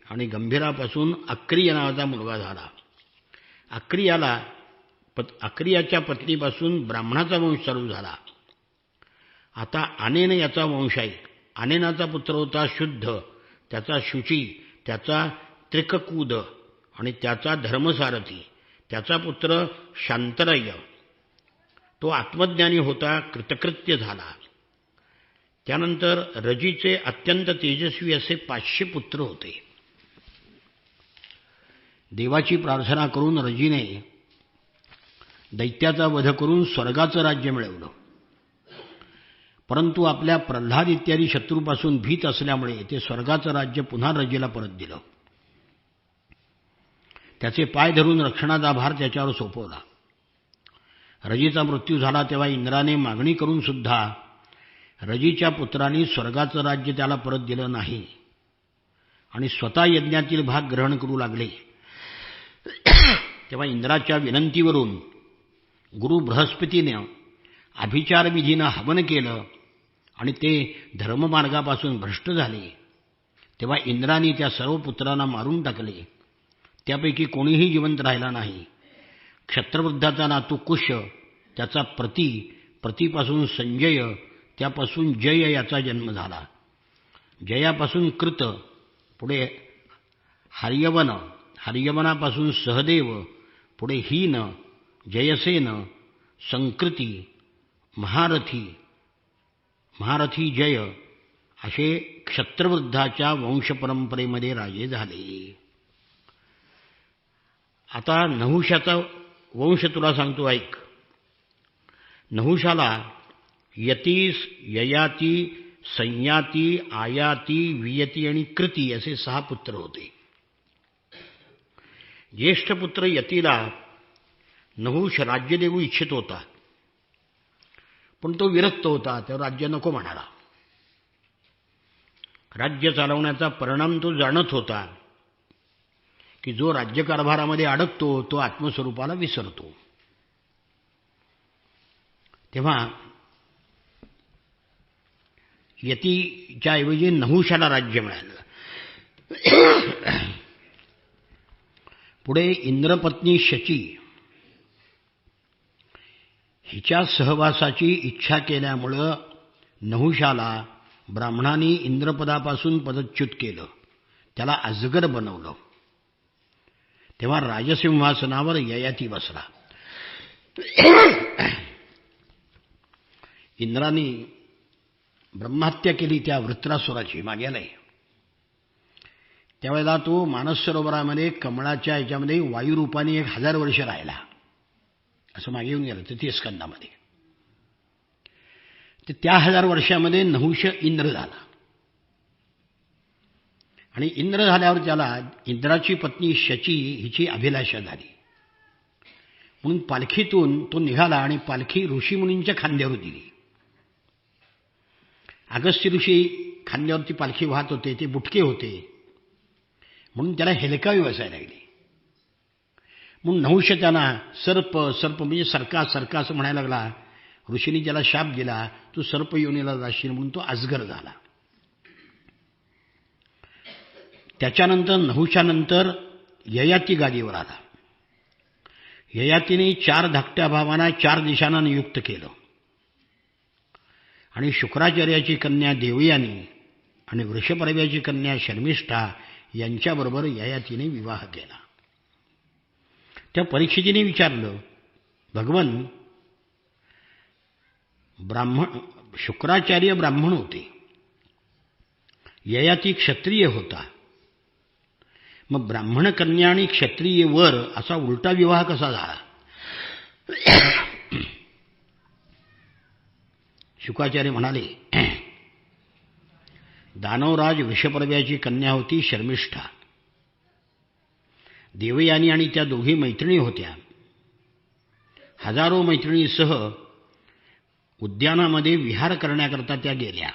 आणि गंभीरापासून अक्रिय नावाचा मुलगा झाला. अक्रियाच्या पत्नीपासून ब्राह्मणाचा वंश चालू झाला. आता आनेन याचा वंश आहे. आनेनाचा पुत्र होता शुद्ध, त्याचा शुची, त्याचा त्रिककूद आणि त्याचा धर्मसारथी, त्याचा पुत्र शांतरय. तो आत्मज्ञानी होता, कृतकृत्य झाला. त्यानंतर रजीचे अत्यंत तेजस्वी असे 500 पुत्र होते. देवाची प्रार्थना करून रजीने दैत्याचा वध करून स्वर्गाचं राज्य मिळवलं. परंतु आपल्या प्रल्हाद इत्यादी शत्रूपासून भीत असल्यामुळे ते स्वर्गाचं राज्य पुन्हा रजीला परत दिलं. त्याचे पाय धरून रक्षणाचा भार त्याच्यावर सोपवला. रजीचा मृत्यू झाला तेव्हा इंद्राने मागणी करून सुद्धा रजीच्या पुत्रांनी स्वर्गाचं राज्य त्याला परत दिलं नाही आणि स्वतः यज्ञातील भाग ग्रहण करू लागले. तेव्हा इंद्राच्या विनंतीवरून गुरु बृहस्पतीने अभिचार विधीनं हवन केलं आणि ते धर्ममार्गापासून भ्रष्ट झाले. तेव्हा इंद्राने त्या सर्व पुत्रांना मारून टाकले. त्यापैकी कोणीही जिवंत राहिला नाही. क्षत्रवृद्धाचा नातू कुश, त्याचा प्रतीपासून संजय, त्यापासून जय याचा जन्म झाला. जयापासून कृत, पुढे हर्यवन, हर्यवनापासून सहदेव, पुढे हीन, जयसेन, संकृती, महारथी, महारथी जय असे क्षत्रवृद्धाच्या वंशपरंपरेमध्ये राजे झाले. आता नहुषाचा वंश तुला सांगतो, ऐक. नहुषाला यती, ययाती, संयाती, आयाती, वियती आणि कृती असे 6 पुत्र होते. ज्येष्ठ पुत्र यतीला नहुष राज्य देऊ इच्छित होता, पण तो विरक्त होता. त्यावर राज्य नको म्हणाला. राज्य चालवण्याचा परिणाम तो जाणत होता की जो राज्यकारभारामध्ये अडकतो तो आत्मस्वरूपाला विसरतो. तेव्हा यतीच्या ऐवजी नहुषाला राज्य मिळालं. पुढे इंद्रपत्नी शची हिच्या सहवासाची इच्छा केल्यामुळं नहुषाला ब्राह्मणांनी इंद्रपदापासून पदच्युत केलं, त्याला अजगर बनवलं. तेव्हा राजसिंहासनावर ययाती बसला. इंद्राने ब्रह्महत्या केली त्या वृत्रासुराची, मागे नाही. त्यावेळेला तो मानस सरोवरामध्ये कमळाच्या याच्यामध्ये वायुरूपाने 1000 वर्ष राहिला, असं मागे येऊन गेलं तृतीय स्कंदामध्ये. तर त्या 1000 वर्षामध्ये नहुष इंद्र झाला आणि इंद्र झाल्यावर त्याला इंद्राची पत्नी शची हिची अभिलाषा झाली. म्हणून पालखीतून तो निघाला आणि पालखी ऋषीमुनींच्या खांद्यावर दिली. अगस्त्य ऋषी खांद्यावरती पालखी वाहत होते, ते बुटके होते, म्हणून त्याला हेलकावी बसायला लागली. म्हणून नहुष त्यांना सर्प सर्प म्हणजे सरका सरका असं म्हणायला लागला. ऋषींनी त्याला शाप दिला, तू सर्प योनीला जाशील, म्हणून तो अजगर झाला. त्याच्यानंतर नहुषानंतर ययाती गादीवर आला. ययातीने 4 धाकट्या भावांना 4 दिशांना नियुक्त केलं आणि शुक्राचार्याची कन्या देवयानी आणि वृषपर्व्याची कन्या शर्मिष्ठा यांच्याबरोबर ययातीने विवाह केला. त्या परीक्षितीने विचारलं, भगवन, शुक्राचार्य ब्राह्मण होते, ययाती क्षत्रिय होता, मग ब्राह्मण कन्या आणि क्षत्रिय वर असा उलटा विवाह कसा झाला? शुकाचार्य म्हणाले, दानवराज वृषपर्व्याची कन्या होती शर्मिष्ठा. देवयानी आणि त्या दोघी मैत्रिणी होत्या. हजारो मैत्रिणीसह उद्यानामध्ये विहार करण्याकरता त्या गेल्या.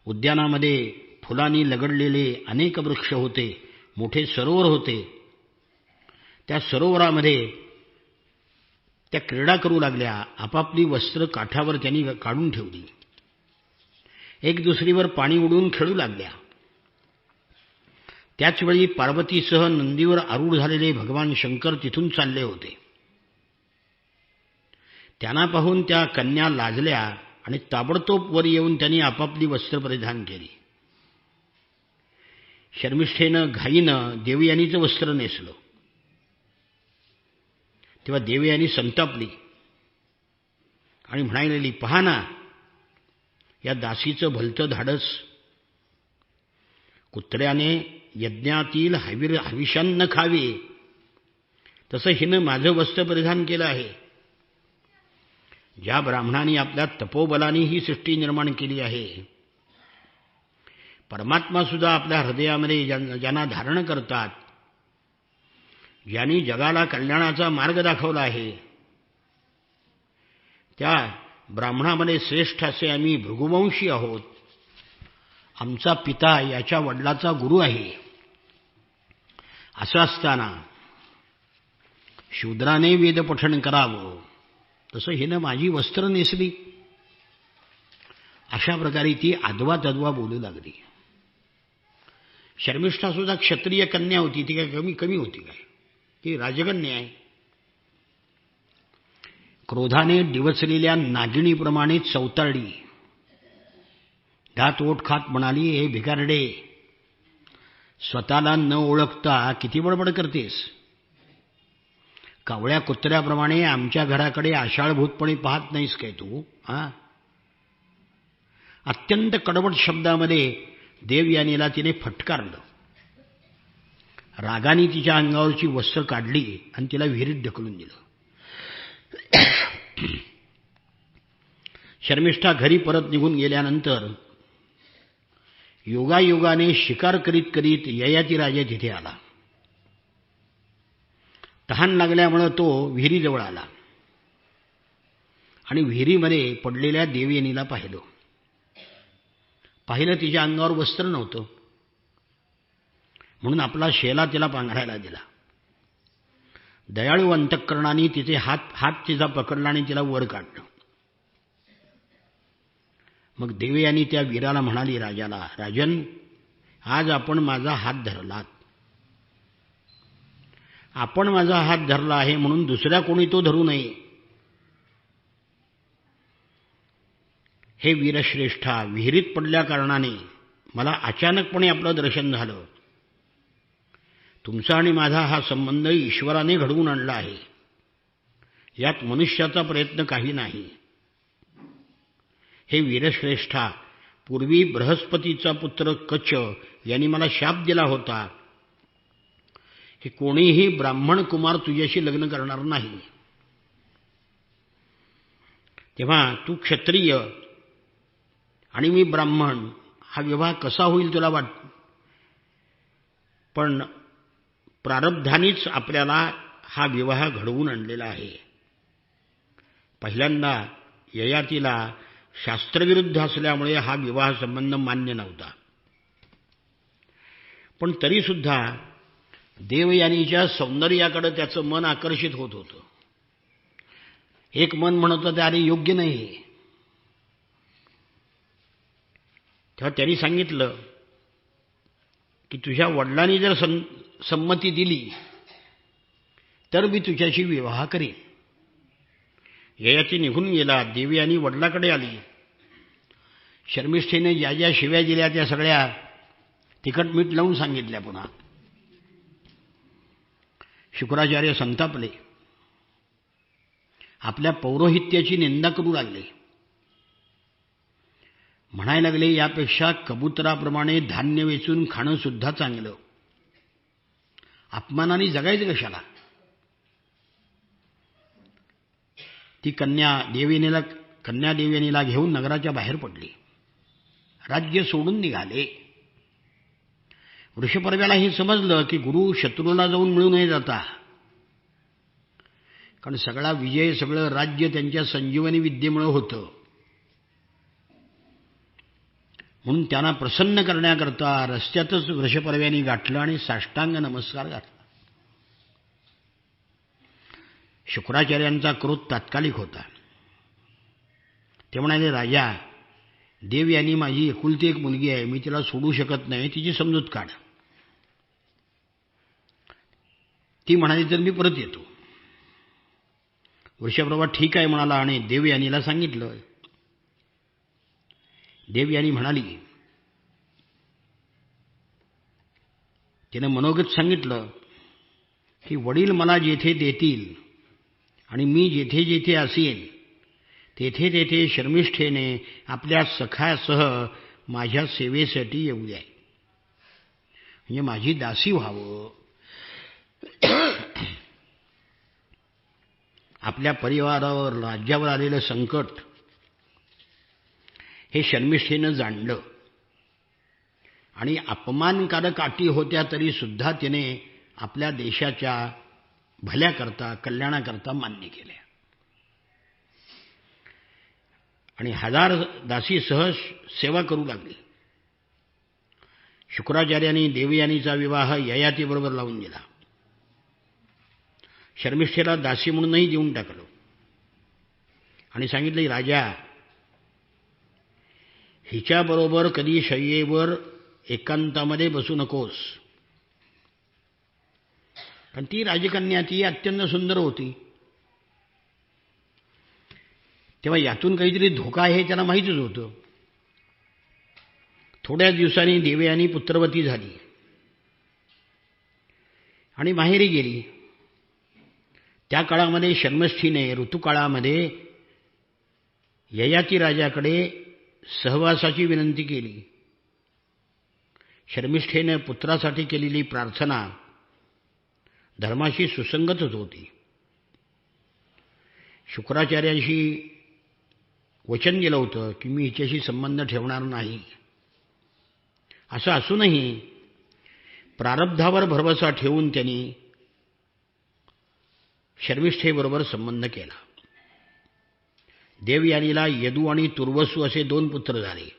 उद्यानामध्ये फुलांनी लगडलेले अनेक वृक्ष होते, मोठे सरोवर होते. त्या सरोवरामध्ये त्या क्रीडा करू लागल्या. आपापली वस्त्र काठावर त्यांनी काढून ठेवली. एक दुसरीवर पाणी उडवून खेळू लागल्या. त्याचवेळी पार्वतीसह नंदीवर आरूढ झालेले भगवान शंकर तिथून चालले होते. त्यांना पाहून त्या कन्या लाजल्या आणि ताबडतोब वर येऊन त्यांनी आपापली वस्त्र परिधान केली. शर्मिष्ठेनं घाईनं देवयानीचं वस्त्र नेसलं. तेव्हा देवयानी संतापली आणि म्हणायलेली, पहा ना, या दासीचं भलतं धाडस. कुत्र्याने यज्ञातील हविषान्न खावे तसं हिनं माझं वस्त्र परिधान केलं आहे. ज्या ब्राह्मणांनी आपल्या तपोबलाने ही सृष्टी निर्माण केली आहे, परमात्मा सुद्धा आपल्या हृदयामध्ये ज्यांना धारण करतात, ज्यांनी जगाला कल्याणाचा मार्ग दाखवला आहे, त्या ब्राह्मणामध्ये श्रेष्ठ असे आम्ही भृगुवंशी आहोत. आमचा पिता याच्या वडिलाचा गुरु आहे. असं असताना शूद्राने वेदपठण करावं तसं हिनं माझी वस्त्र नेसली. अशा प्रकारे ती आदवा तद्वा बोलू लागली. शर्मिष्ठा सुद्धा क्षत्रिय कन्या होती, ती काय कमी होती काय? ती राजकन्या आहे. क्रोधाने डिवचलेल्या नागिणीप्रमाणे चौताळली. दात ओठ खात म्हणाली, हे भिकारडे, स्वतःला न ओळखता किती बडबड करतेस? कावळ्या कुत्र्याप्रमाणे आमच्या घराकडे आशाळभूतपणे पाहत नाहीस काय तू? अत्यंत कडवट शब्दामध्ये देवयानीला तिने फटकारलं. रागाने तिच्या अंगावरची वस्त्र काढली आणि तिला विहिरीत ढकलून दिलं. शर्मिष्ठा घरी परत निघून गेल्यानंतर योगायोगाने शिकार करीत करीत ययाती राजा तिथे आला. तहान लागल्यामुळे तो विहिरीजवळ आला आणि विहिरीमध्ये पडलेल्या देवयानीला पाहिलं. तिच्या अंगावर वस्त्र नव्हतं, म्हणून आपला शेला तिला पांघरायला दिला. दयाळू अंतःकरणाने तिचे हात तिचा पकडला आणि तिला वर काढलं. मग देवयानी त्या वीराला म्हणाली, राजाला, राजन, आज आपण माझा हात धरलात. आपण माझा हात धरला आहे म्हणून दुसऱ्या कोणी तो धरू नये. हे वीरश्रेष्ठा, विहिरीत पडल्या कारणाने मला अचानकपणे आपलं दर्शन झालं. तुमचा आणि माझा हा संबंध ईश्वराने घडवून आणला आहे. यात मनुष्याचा प्रयत्न काही नाही. हे वीरश्रेष्ठा, पूर्वी बृहस्पतीचा पुत्र कच यांनी मला शाप दिला होता की कोणीही ब्राह्मण कुमार तुझ्याशी लग्न करणार नाही. तेव्हा तू क्षत्रिय आणि मी ब्राह्मण, हा विवाह कसा होईल तुला पण प्रारब्धानेच आपल्याला हा विवाह घडवून आणलेला आहे. पहिल्यांदा ययातीला शास्त्रविरुद्ध असल्यामुळे हा विवाह संबंध मान्य नव्हता. पण तरीसुद्धा देवयानीच्या सौंदर्याकडे त्याचं मन आकर्षित होत होतं. एक मन म्हणत होतं अरे योग्य नाही. तेव्हा त्यांनी सांगितलं की तुझ्या वडिलांनी जर संमती दिली तर मी तुझ्याशी विवाह करीन. ययाती निघून गेला. देवयानी वडिलाकडे आली. शर्मिष्ठेने ज्या ज्या शिव्या दिल्या त्या सगळ्या तिखट मीठ लावून सांगितल्या. पुन्हा शुक्राचार्य संतापले. आपल्या पौरोहित्याची निंदा करू लागले. म्हणायला लागले यापेक्षा कबुतराप्रमाणे धान्य वेचून खाणं सुद्धा चांगलं. अपमानाने जगायचं कशाला. ती कन्या देवयानीला घेऊन नगराच्या बाहेर पडली. राज्य सोडून निघाले. वृषपर्व्याला हे समजलं की गुरु शत्रूला जाऊन मिळू नये जाता, कारण सगळा विजय सगळं राज्य त्यांच्या संजीवनी विद्येमुळे होतं. म्हणून त्यांना प्रसन्न करण्याकरता रस्त्यातच वृषपर्व्यानी गाठलं आणि साष्टांग नमस्कार घातला. शुक्राचार्यांचा क्रोध तात्कालिक होता. ते म्हणाले राजा, देवयानी माझी एकुलती एक मुलगी आहे, मी तिला सोडू शकत नाही, तिची समजूत काढ. ती म्हणाली तर मी परत येतो. वृषप्रभा ठीक आहे म्हणाला आणि देवयानीला सांगितलं. देवयानी म्हणाली, तिने मनोगत सांगितलं की वडील मला जेथे देतील आणि मी जेथे जेथे असेन तेथे तेथे शर्मिष्ठेने आपल्या सखासह माझ्या सेवेसाठी येऊ द्या, म्हणजे माझी दासी व्हावं. आपल्या परिवारावर राज्यावर आलेलं संकट हे शर्मिष्ठेनं जाणलं आणि अपमानकारक अटी होत्या तरी सुद्धा तिने आपल्या देशाच्या भल्याकरता कल्याणाकरता मान्य केल्या आणि 1000 दासीसह सेवा करू लागली. शुक्राचार्यांनी देवयानीचा विवाह ययातीबरोबर लावून दिला. शर्मिष्ठेला दासी म्हणूनही देऊन टाकलं आणि सांगितलं राजा, हिच्याबरोबर कधी शय्येवर एकांतामध्ये बसू नकोस, कारण ती राजकन्या ती अत्यंत सुंदर होती. तेव्हा यातून काहीतरी धोका आहे त्याला माहीतच होतं. थोड्याच दिवसांनी देवयानी पुत्रवती झाली आणि माहेरी गेली. त्या काळामध्ये शर्मिष्ठीने ऋतुकाळामध्ये ययाती राजाकडे सहवासाची विनंती केली. शर्मिष्ठेने पुत्रासाठी केलेली प्रार्थना धर्माशी सुसंगतच होती. शुक्राचार्यांशी वचन दिलं होतं की मी हिच्याशी संबंध ठेवणार नाही. असं असूनही प्रारब्धावर भरवसा ठेवून त्यांनी शर्मिष्ठेबरोबर संबंध केला. देवयानीला यदू आणि तुर्वसू असे 2 पुत्र झाले.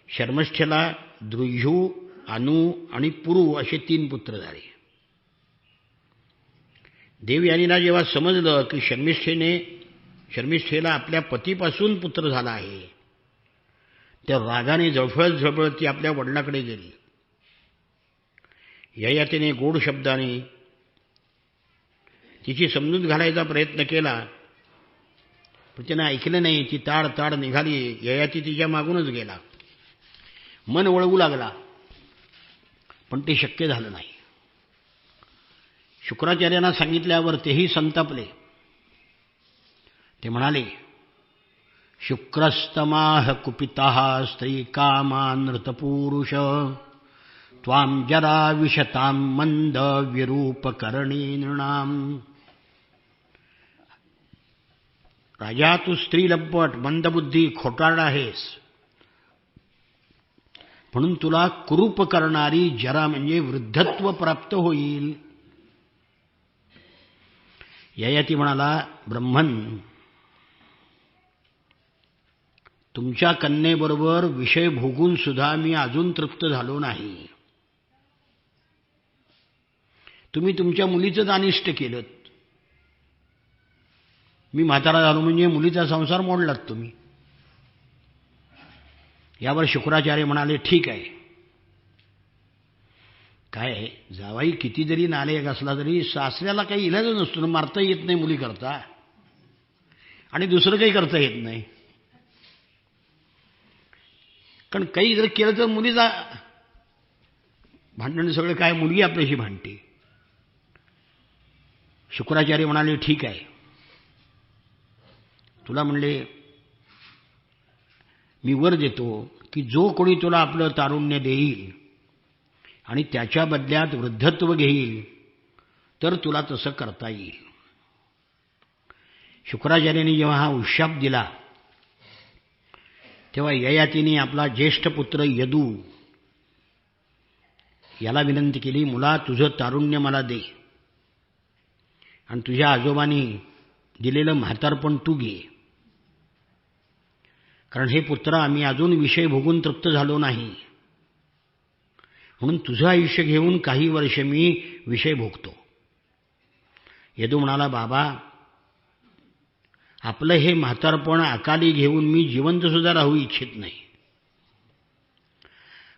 शर्मिष्ठेला द्रुह्यू, अनु आणि पुरू असे 3 पुत्र झाले. देवयानीला जेव्हा समजलं की शर्मिष्ठेला आपल्या पतीपासून पुत्र झाला आहे, त्या रागाने झळफळत झळफळत ती आपल्या वडिलाकडे गेली. ययातीने गोड शब्दाने तिची समजूत घालायचा प्रयत्न केला, पण तिने ऐकलं नाही. ती ताड ताड निघाली. ययाती तिच्या मागूनच गेला. मन वळवू लागला, पण ते शक्य झालं नाही. शुक्राचार्यांना सांगितल्यावर तेही संतापले. ते म्हणाले, शुक्रस्तमाह कुपिताः स्त्री कामान ऋतपुरुष त्वां जरा विशतां मंद विरूपकरणी नृणाम. राजा, तू स्त्री लंपट, मंदबुद्धी, खोटारडा आहेस, म्हणून तुला कुरूप करणारी जरा म्हणजे वृद्धत्व प्राप्त होईल. ययाती म्हणाला, ब्रह्मन, तुमच्या कन्येबरोबर विषय भोगून सुद्धा मी अजून तृप्त झालो नाही. तुम्ही तुमच्या मुलीचंच अनिष्ट केलं. मी म्हातारा झालो म्हणजे मुलीचा संसार मोडलात तुम्ही. यावर शुक्राचार्य म्हणाले, ठीक आहे. काय जावाई किती जरी नालायक असला तरी सासऱ्याला काही इलाज नसतो ना. मारता येत नाही मुली करता आणि दुसरं काही करता येत नाही. कारण काही जर केलं तर मुलीचा भांडण सगळं काय, मुलगी आपल्याशी भांडते. शुक्राचार्य म्हणाले, ठीक आहे. तुला म्हणले मी वर देतो की जो कोणी तुला आपलं तारुण्य देईल आणि त्याच्या बदल्यात वृद्धत्व घेईल तर तुला तसं करता येईल. शुक्राचार्यांनी जेव्हा हा उशाप दिला तेव्हा ययातीने आपला ज्येष्ठ पुत्र यदू याला विनंती केली, मुला तुझं तारुण्य मला दे आणि तुझ्या आजोबांनी दिलेलं म्हातारपण तू घे. कारण हे पुत्र आम्ही अजून विषय भोगून तृप्त झालो नाही, म्हणून तुझं आयुष्य घेऊन काही वर्ष मी विषय भोगतो. यदू म्हणाला, बाबा आपलं हे म्हातारपण अकाली घेऊन मी जिवंत सुद्धा राहू इच्छित नाही.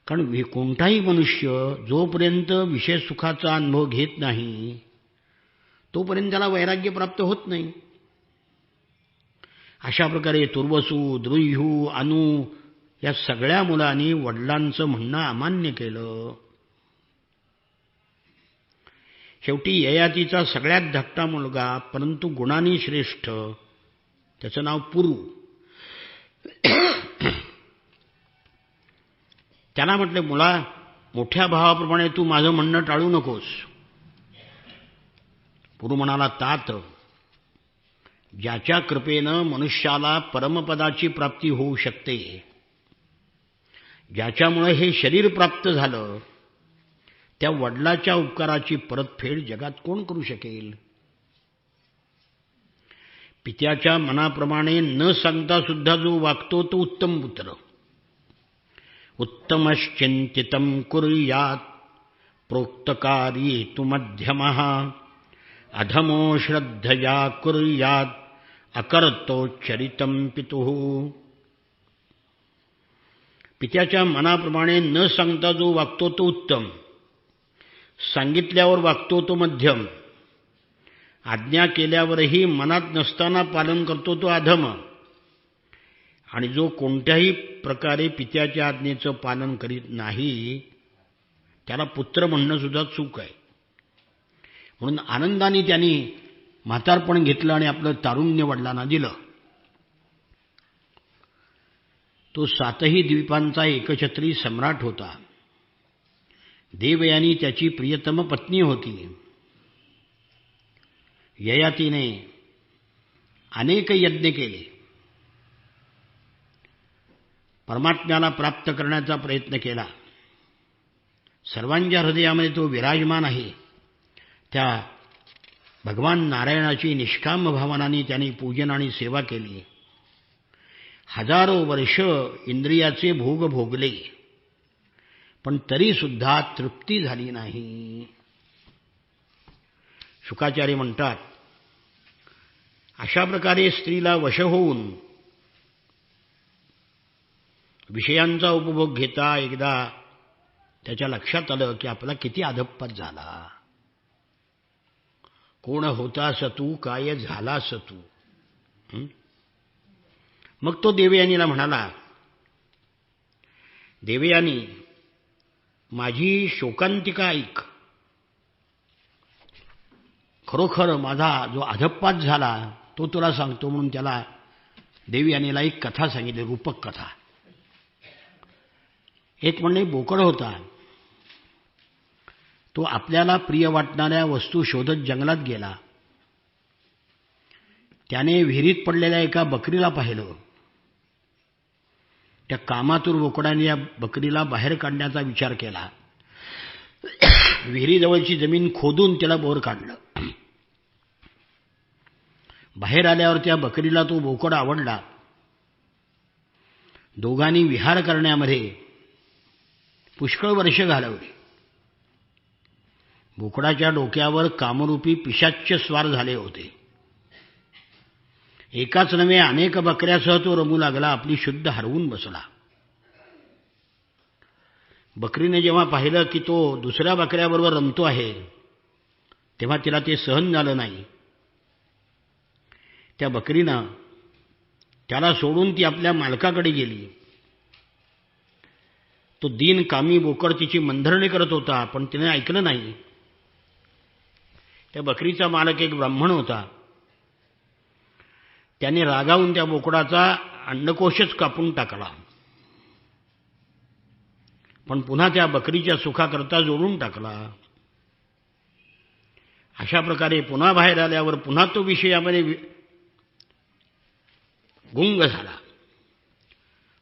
कारण कोणताही मनुष्य जोपर्यंत विषय सुखाचा अनुभव घेत नाही तोपर्यंत त्याला वैराग्य प्राप्त होत नाही. अशा प्रकारे तुर्वसू, द्रुह्यू, अनु या सगळ्या मुलांनी वडिलांचं म्हणणं अमान्य केलं. शेवटी ययातीचा सगळ्यात धाकटा मुलगा परंतु गुणांनी श्रेष्ठ, त्याचं नाव पुरू, त्याला म्हटले, मुला मोठ्या भावाप्रमाणे तू माझं म्हणणं टाळू नकोस. पुरू म्हणाला, तात ज्याच्या कृपेनं मनुष्याला परमपदाची प्राप्ती होऊ शकते, ज्याच्यामुळे हे शरीर प्राप्त झालं, त्या वडिलाच्या उपकाराची परतफेड जगात कोण करू शकेल. पित्याच्या मनाप्रमाणे न सांगता सुद्धा जो वागतो तो उत्तम पुत्र. उत्तमश्चिंतितं कुर्यात् प्रोक्तकारी तु मध्यमः अधमो श्रद्धया कुर्यात् अकर्तोच्चरितं पितुः. पित्याच्या मनाप्रमाणे न सांगता जो वागतो तो उत्तम, सांगितल्यावर वागतो तो मध्यम, आज्ञा केल्यावरही मनात नसताना पालन करतो तो अधम, आणि जो कोणत्याही प्रकारे पित्याच्या आज्ञेचं पालन करीत नाही त्याला पुत्र म्हणणं सुद्धा चूक आहे. म्हणून आनंदाने त्यांनी म्हातारपण घेतलं आणि आपलं तारुण्य वडिलांना दिलं. तो 7ही द्वीपांचा एकछत्री सम्राट होता. देवयानी त्याची प्रियतम पत्नी होती. ययातीने अनेक यज्ञ केले, परमात्म्याला प्राप्त करण्याचा प्रयत्न केला. सर्वांच्या हृदयामध्ये तो विराजमान आहे. त्या भगवान नारायणाची निष्काम भावनाने त्यांनी पूजन आणि सेवा केली. हजारो वर्ष इंद्रियाचे भोग भोगले, पण तरी सुद्धा तृप्ती झाली नाही. शुकाचार्य म्हणतात, अशा प्रकारे स्त्रीला वश होऊन विषयांचा उपभोग घेता एकदा त्याच्या लक्षात आलं की आपला किती अधप्पत झाला. कोण होतास तू, काय झालास तू. मग तो देवयानीला म्हणाला, देवयानी माझी शोकांतिका ऐक. खरोखर माझा जो अधप्पात झाला तो तुला सांगतो. म्हणून त्याला देवयानीला एक कथा सांगितली, रूपक कथा. एक म्हणजे बोकड होता. तो आपल्याला प्रिय वाटणाऱ्या वस्तू शोधत जंगलात गेला. त्याने विहिरीत पडलेल्या एका बकरीला पाहिलं. त्या कामातूर बोकडाने या बकरीला बाहेर काढण्याचा विचार केला. विहिरीजवळची जमीन खोदून त्याला बोर काढलं. बाहेर आल्यावर त्या बकरीला तो बोकड आवडला. दोघांनी विहार करण्यामध्ये पुष्कळ वर्ष घालवली. बोकडाच्या डोक्यावर कामरूपी पिशाच्य स्वार झाले होते. एकाच नव्हे अनेक बकऱ्यासह तो रमू लागला, आपली शुद्ध हरवून बसला. बकरीने जेव्हा पाहिलं की तो दुसऱ्या बकऱ्याबरोबर रमतो आहे, तेव्हा तिला ते सहन झालं नाही. त्या बकरीनं त्याला सोडून ती आपल्या मालकाकडे गेली. तो दीन कामी बोकड तिची मंधरणी करत होता, पण तिने ऐकलं नाही. त्या बकरीचा मालक एक ब्राह्मण होता. त्याने रागावून त्या बोकडाचा अंडकोशच कापून टाकला, पण पुन्हा त्या बकरीच्या सुखाकरता जोडून टाकला. अशा प्रकारे पुन्हा बाहेर आल्यावर पुन्हा तो विषयामध्ये गुंग झाला.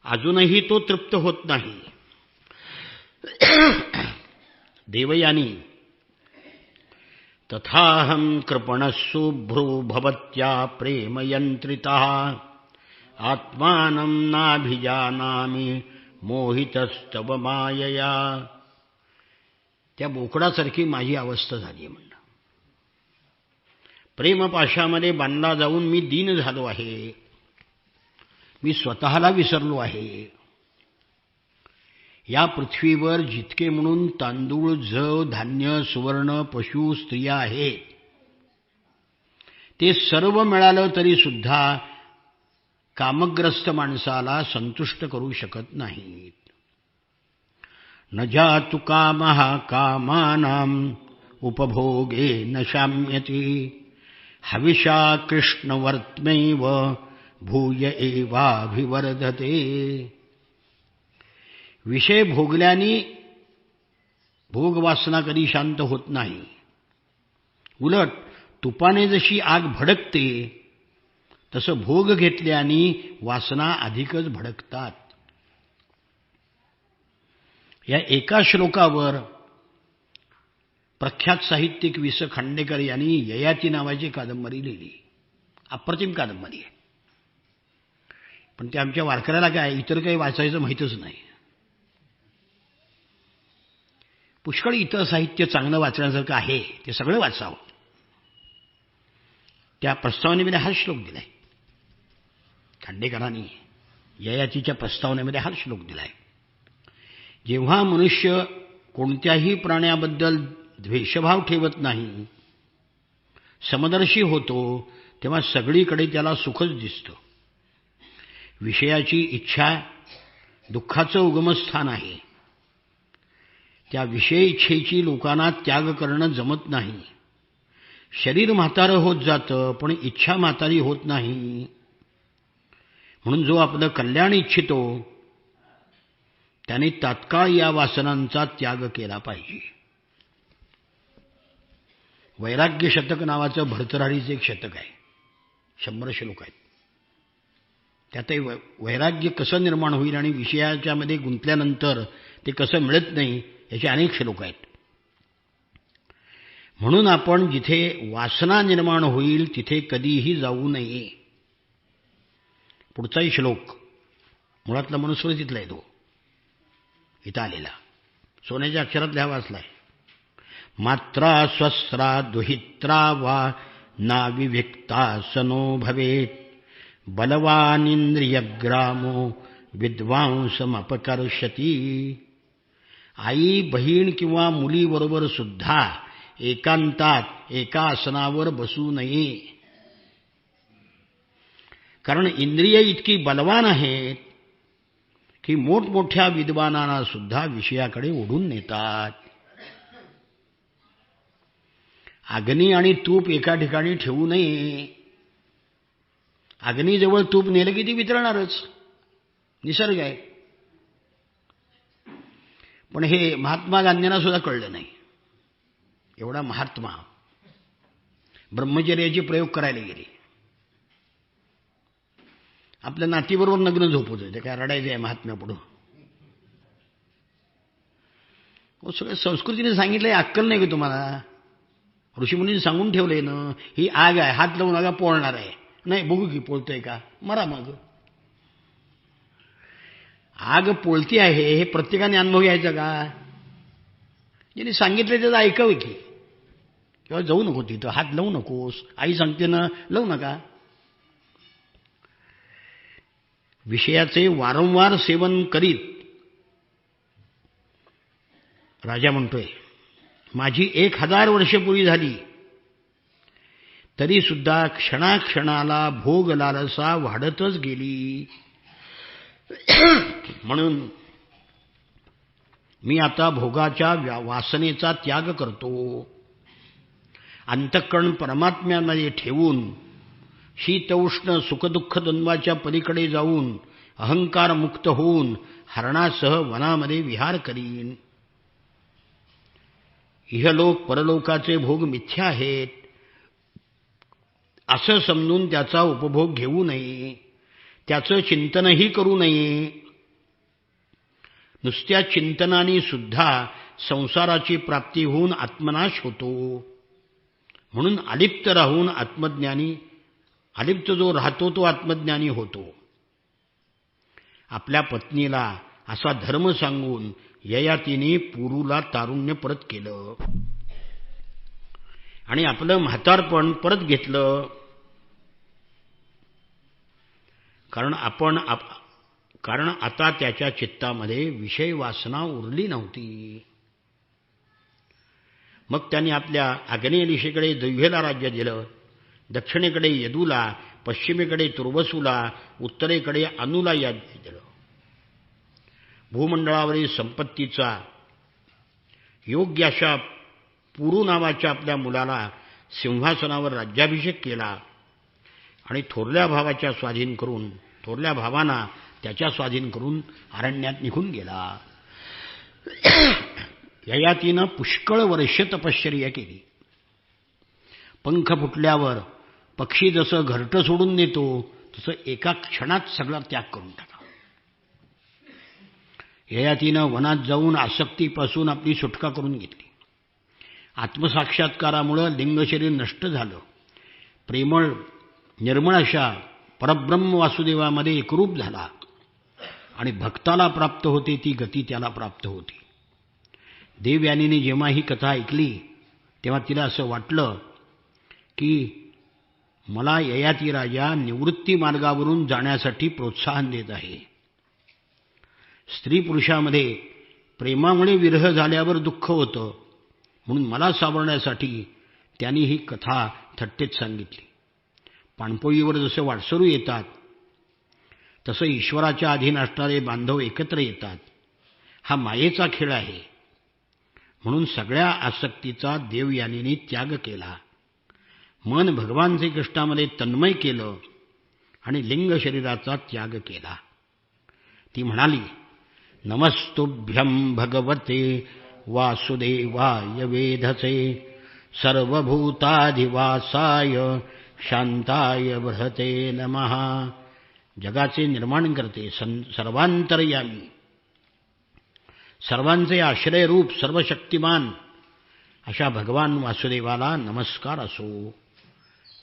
अजूनही तो तृप्त होत नाही. देवयानी तथाहं कृपणः शुभ्रो भवत्या प्रेमयंत्रितः आत्मानं नाभिजानामि मोहितस्तव मायया. त्या बोकडासारखी माझी अवस्था झाली म्हणलं. प्रेमपाशामध्ये बांधला जाऊन मी दीन झालो आहे. मी स्वतःला विसरलो आहे. या पृथ्वीवर जितके म्हणून तांदूळ, जव, धान्य, सुवर्ण, पशु, स्त्रिया आहेत, ते सर्व मिळालं तरी सुद्धा कामग्रस्त माणसाला संतुष्ट करू शकत नाहीत. न जातु कामः कामानाम् उपभोगे न शाम्यति हविषा कृष्णवर्त्मैव भूय एवाभिवर्धते. विषय भोगल्याने भोगवासना कधी शांत होत नाही. उलट तुपाने जशी आग भडकते, तसं भोग घेतल्याने वासना अधिकच भडकतात. या एका श्लोकावर प्रख्यात साहित्यिक वि. स. खांडेकर यांनी ययाती नावाची कादंबरी लिहिली. अप्रतिम कादंबरी आहे. पण ते आमच्या वारकऱ्याला काय इतर काही वाचायचं माहीतच नाही. पुष्कळ इतर साहित्य चांगलं वाचण्यासारखं आहे, ते सगळं वाचावं. त्या प्रस्तावनेमध्ये हा श्लोक दिलाय. खांडेकरांनी ययातीच्या प्रस्तावनेमध्ये हा श्लोक दिलाय. जेव्हा मनुष्य कोणत्याही प्राण्याबद्दल द्वेषभाव ठेवत नाही, समदर्शी होतो, तेव्हा सगळीकडे त्याला सुखच दिसतं. विषयाची इच्छा दुःखाचं उगमस्थान आहे. त्या विषय इच्छेची लोकांना त्याग करणं जमत नाही. शरीर म्हातारं होत जातं, पण इच्छा म्हातारी होत नाही. म्हणून जो आपलं कल्याण इच्छितो त्याने तात्काळ या वासनांचा त्याग केला पाहिजे. वैराग्य शतक नावाचं भर्तृहरीचं एक शतक आहे. 100 श्लोक आहेत. त्यातही वैराग्य कसं निर्माण होईल आणि विषयाच्या मध्ये गुंतल्यानंतर ते कसं मिळत नाही याचे अनेक श्लोक आहेत. म्हणून आपण जिथे वासना निर्माण होईल तिथे कधीही जाऊ नये. पुढचाही श्लोक मुळातला मनुस्मृतीतला आहे, तो इथं आलेला सोन्याच्या अक्षरात लिहा वाचलाय. मात्रा स्वस्रा दुहित्रा वा नाविविक्ता सनो भवेत बलवानिंद्रियग्रामो विद्वांसमपकर्षती. आई, बहीण किंवा मुलीबरोबर सुद्धा एकांतात एका आसनावर बसू नये. कारण इंद्रिय इतकी बलवान आहेत की मोठमोठ्या विद्वानांना सुद्धा विषयाकडे ओढून नेतात. अग्नी आणि तूप एका ठिकाणी ठेवू नये. अग्नीजवळ तूप नेलं की ती वितळणारच, निसर्ग आहे. पण हे महात्मा गांधींना सुद्धा कळलं नाही. एवढा महात्मा ब्रह्मचर्याचे प्रयोग करायला गेले. आपल्या नातीबरोबर नग्न झोपत होते. काय रडायचं आहे महात्म्यापुढं? सगळं संस्कृतीने सांगितलंय. अक्कल नाही का तुम्हाला? ऋषीमुनींनी सांगून ठेवलंय ना, ही आग आहे, हात लावून नका पोळणार आहे. नाही, बघू की पोळतोय का, मरा मग. आग पोळती आहे हे प्रत्येकाने अनुभव घ्यायचा का? ज्यांनी सांगितलं त्याचं ऐकावं की. किंवा जाऊ नको तिथं, हात लावू नकोस, आई सांगते ना लावू नका. विषयाचे वारंवार सेवन करीत राजा म्हणतोय, माझी 1000 वर्ष पुरी झाली तरी सुद्धा क्षणाक्षणाला भोग लालसा वाढतच गेली. म्हणून मी आता भोगाच्या वासनेचा त्याग करतो. अंतःकरण परमात्म्यामध्ये ठेवून शीत उष्ण सुखदुःख द्वंद्वाच्या पलीकडे जाऊन अहंकार मुक्त होऊन हरणासह वनामध्ये विहार करीन. इहलोक परलोकाचे भोग मिथ्या आहेत असं समजून त्याचा उपभोग घेऊ नये, त्याचं चिंतनही करू नये. नुसत्या चिंतनाने सुद्धा संसाराची प्राप्ती होऊन आत्मनाश होतो. म्हणून अलिप्त राहून आत्मज्ञानी, अलिप्त जो राहतो तो आत्मज्ञानी होतो. आपल्या पत्नीला असा धर्म सांगून ययातीने पुरूला तारुण्य परत केलं आणि आपलं म्हातारपण परत घेतलं. कारण आता त्याच्या चित्तामध्ये विषय वासना उरली नव्हती. मग त्यांनी आपल्या आग्नेय दिशेकडे दैव्यला राज्य दिलं, दक्षिणेकडे यदूला, पश्चिमेकडे तुर्वसूला, उत्तरेकडे अनुला राज्य दिलं. भूमंडळावरील संपत्तीचा योग्य अशा पुरू नावाच्या आपल्या मुलाला सिंहासनावर राज्याभिषेक केला आणि थोरल्या भावांना त्याच्या स्वाधीन करून अरण्यात निघून गेला. ययातीनं पुष्कळ वर्ष तपश्चर्या केली. पंख फुटल्यावर पक्षी जसं घरटं सोडून नेतो तसं एका क्षणात सगळा त्याग करून टाकला. ययातीनं वनात जाऊन आसक्तीपासून आपली सुटका करून घेतली. आत्मसाक्षात्कारामुळं लिंगशरीर नष्ट झालं. प्रेमळ निर्मळ अशा परब्रह्म वासुदेवामध्ये एकरूप झाला आणि भक्ताला प्राप्त होते ती गती त्याला प्राप्त होती. देवयानीने जेव्हा ही कथा ऐकली तेव्हा तिला असं वाटलं की मला ययाती राजा निवृत्ती मार्गावरून जाण्यासाठी प्रोत्साहन देत आहे. स्त्री पुरुषामध्ये प्रेमामुळे विरह झाल्यावर दुःख होतं, म्हणून मला सावरण्यासाठी त्यांनी ही कथा थट्टेत सांगितली. पाणपोईवर जसं वाटसरू येतात तसं ईश्वराच्या अधीन असणारे बांधव एकत्र येतात. हा मायेचा खेळ आहे. म्हणून सगळ्या आसक्तीचा देवयानीने त्याग केला. मन भगवान श्रीकृष्णामध्ये तन्मय केलं आणि लिंग शरीराचा त्याग केला. ती म्हणाली, नमस्तुभ्यं भगवते वासुदेवाय वेधसे सर्वभूताधिवासाय शांताय बृहते नमः. जगाचे निर्माण करते, सर्वांतर्यामी, सर्वांचे आश्रयरूप, सर्वशक्तिमान अशा भगवान वासुदेवाला नमस्कार असो.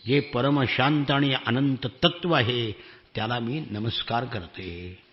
जे परमशांत आणि अनंत तत्व आहे त्याला मी नमस्कार करते.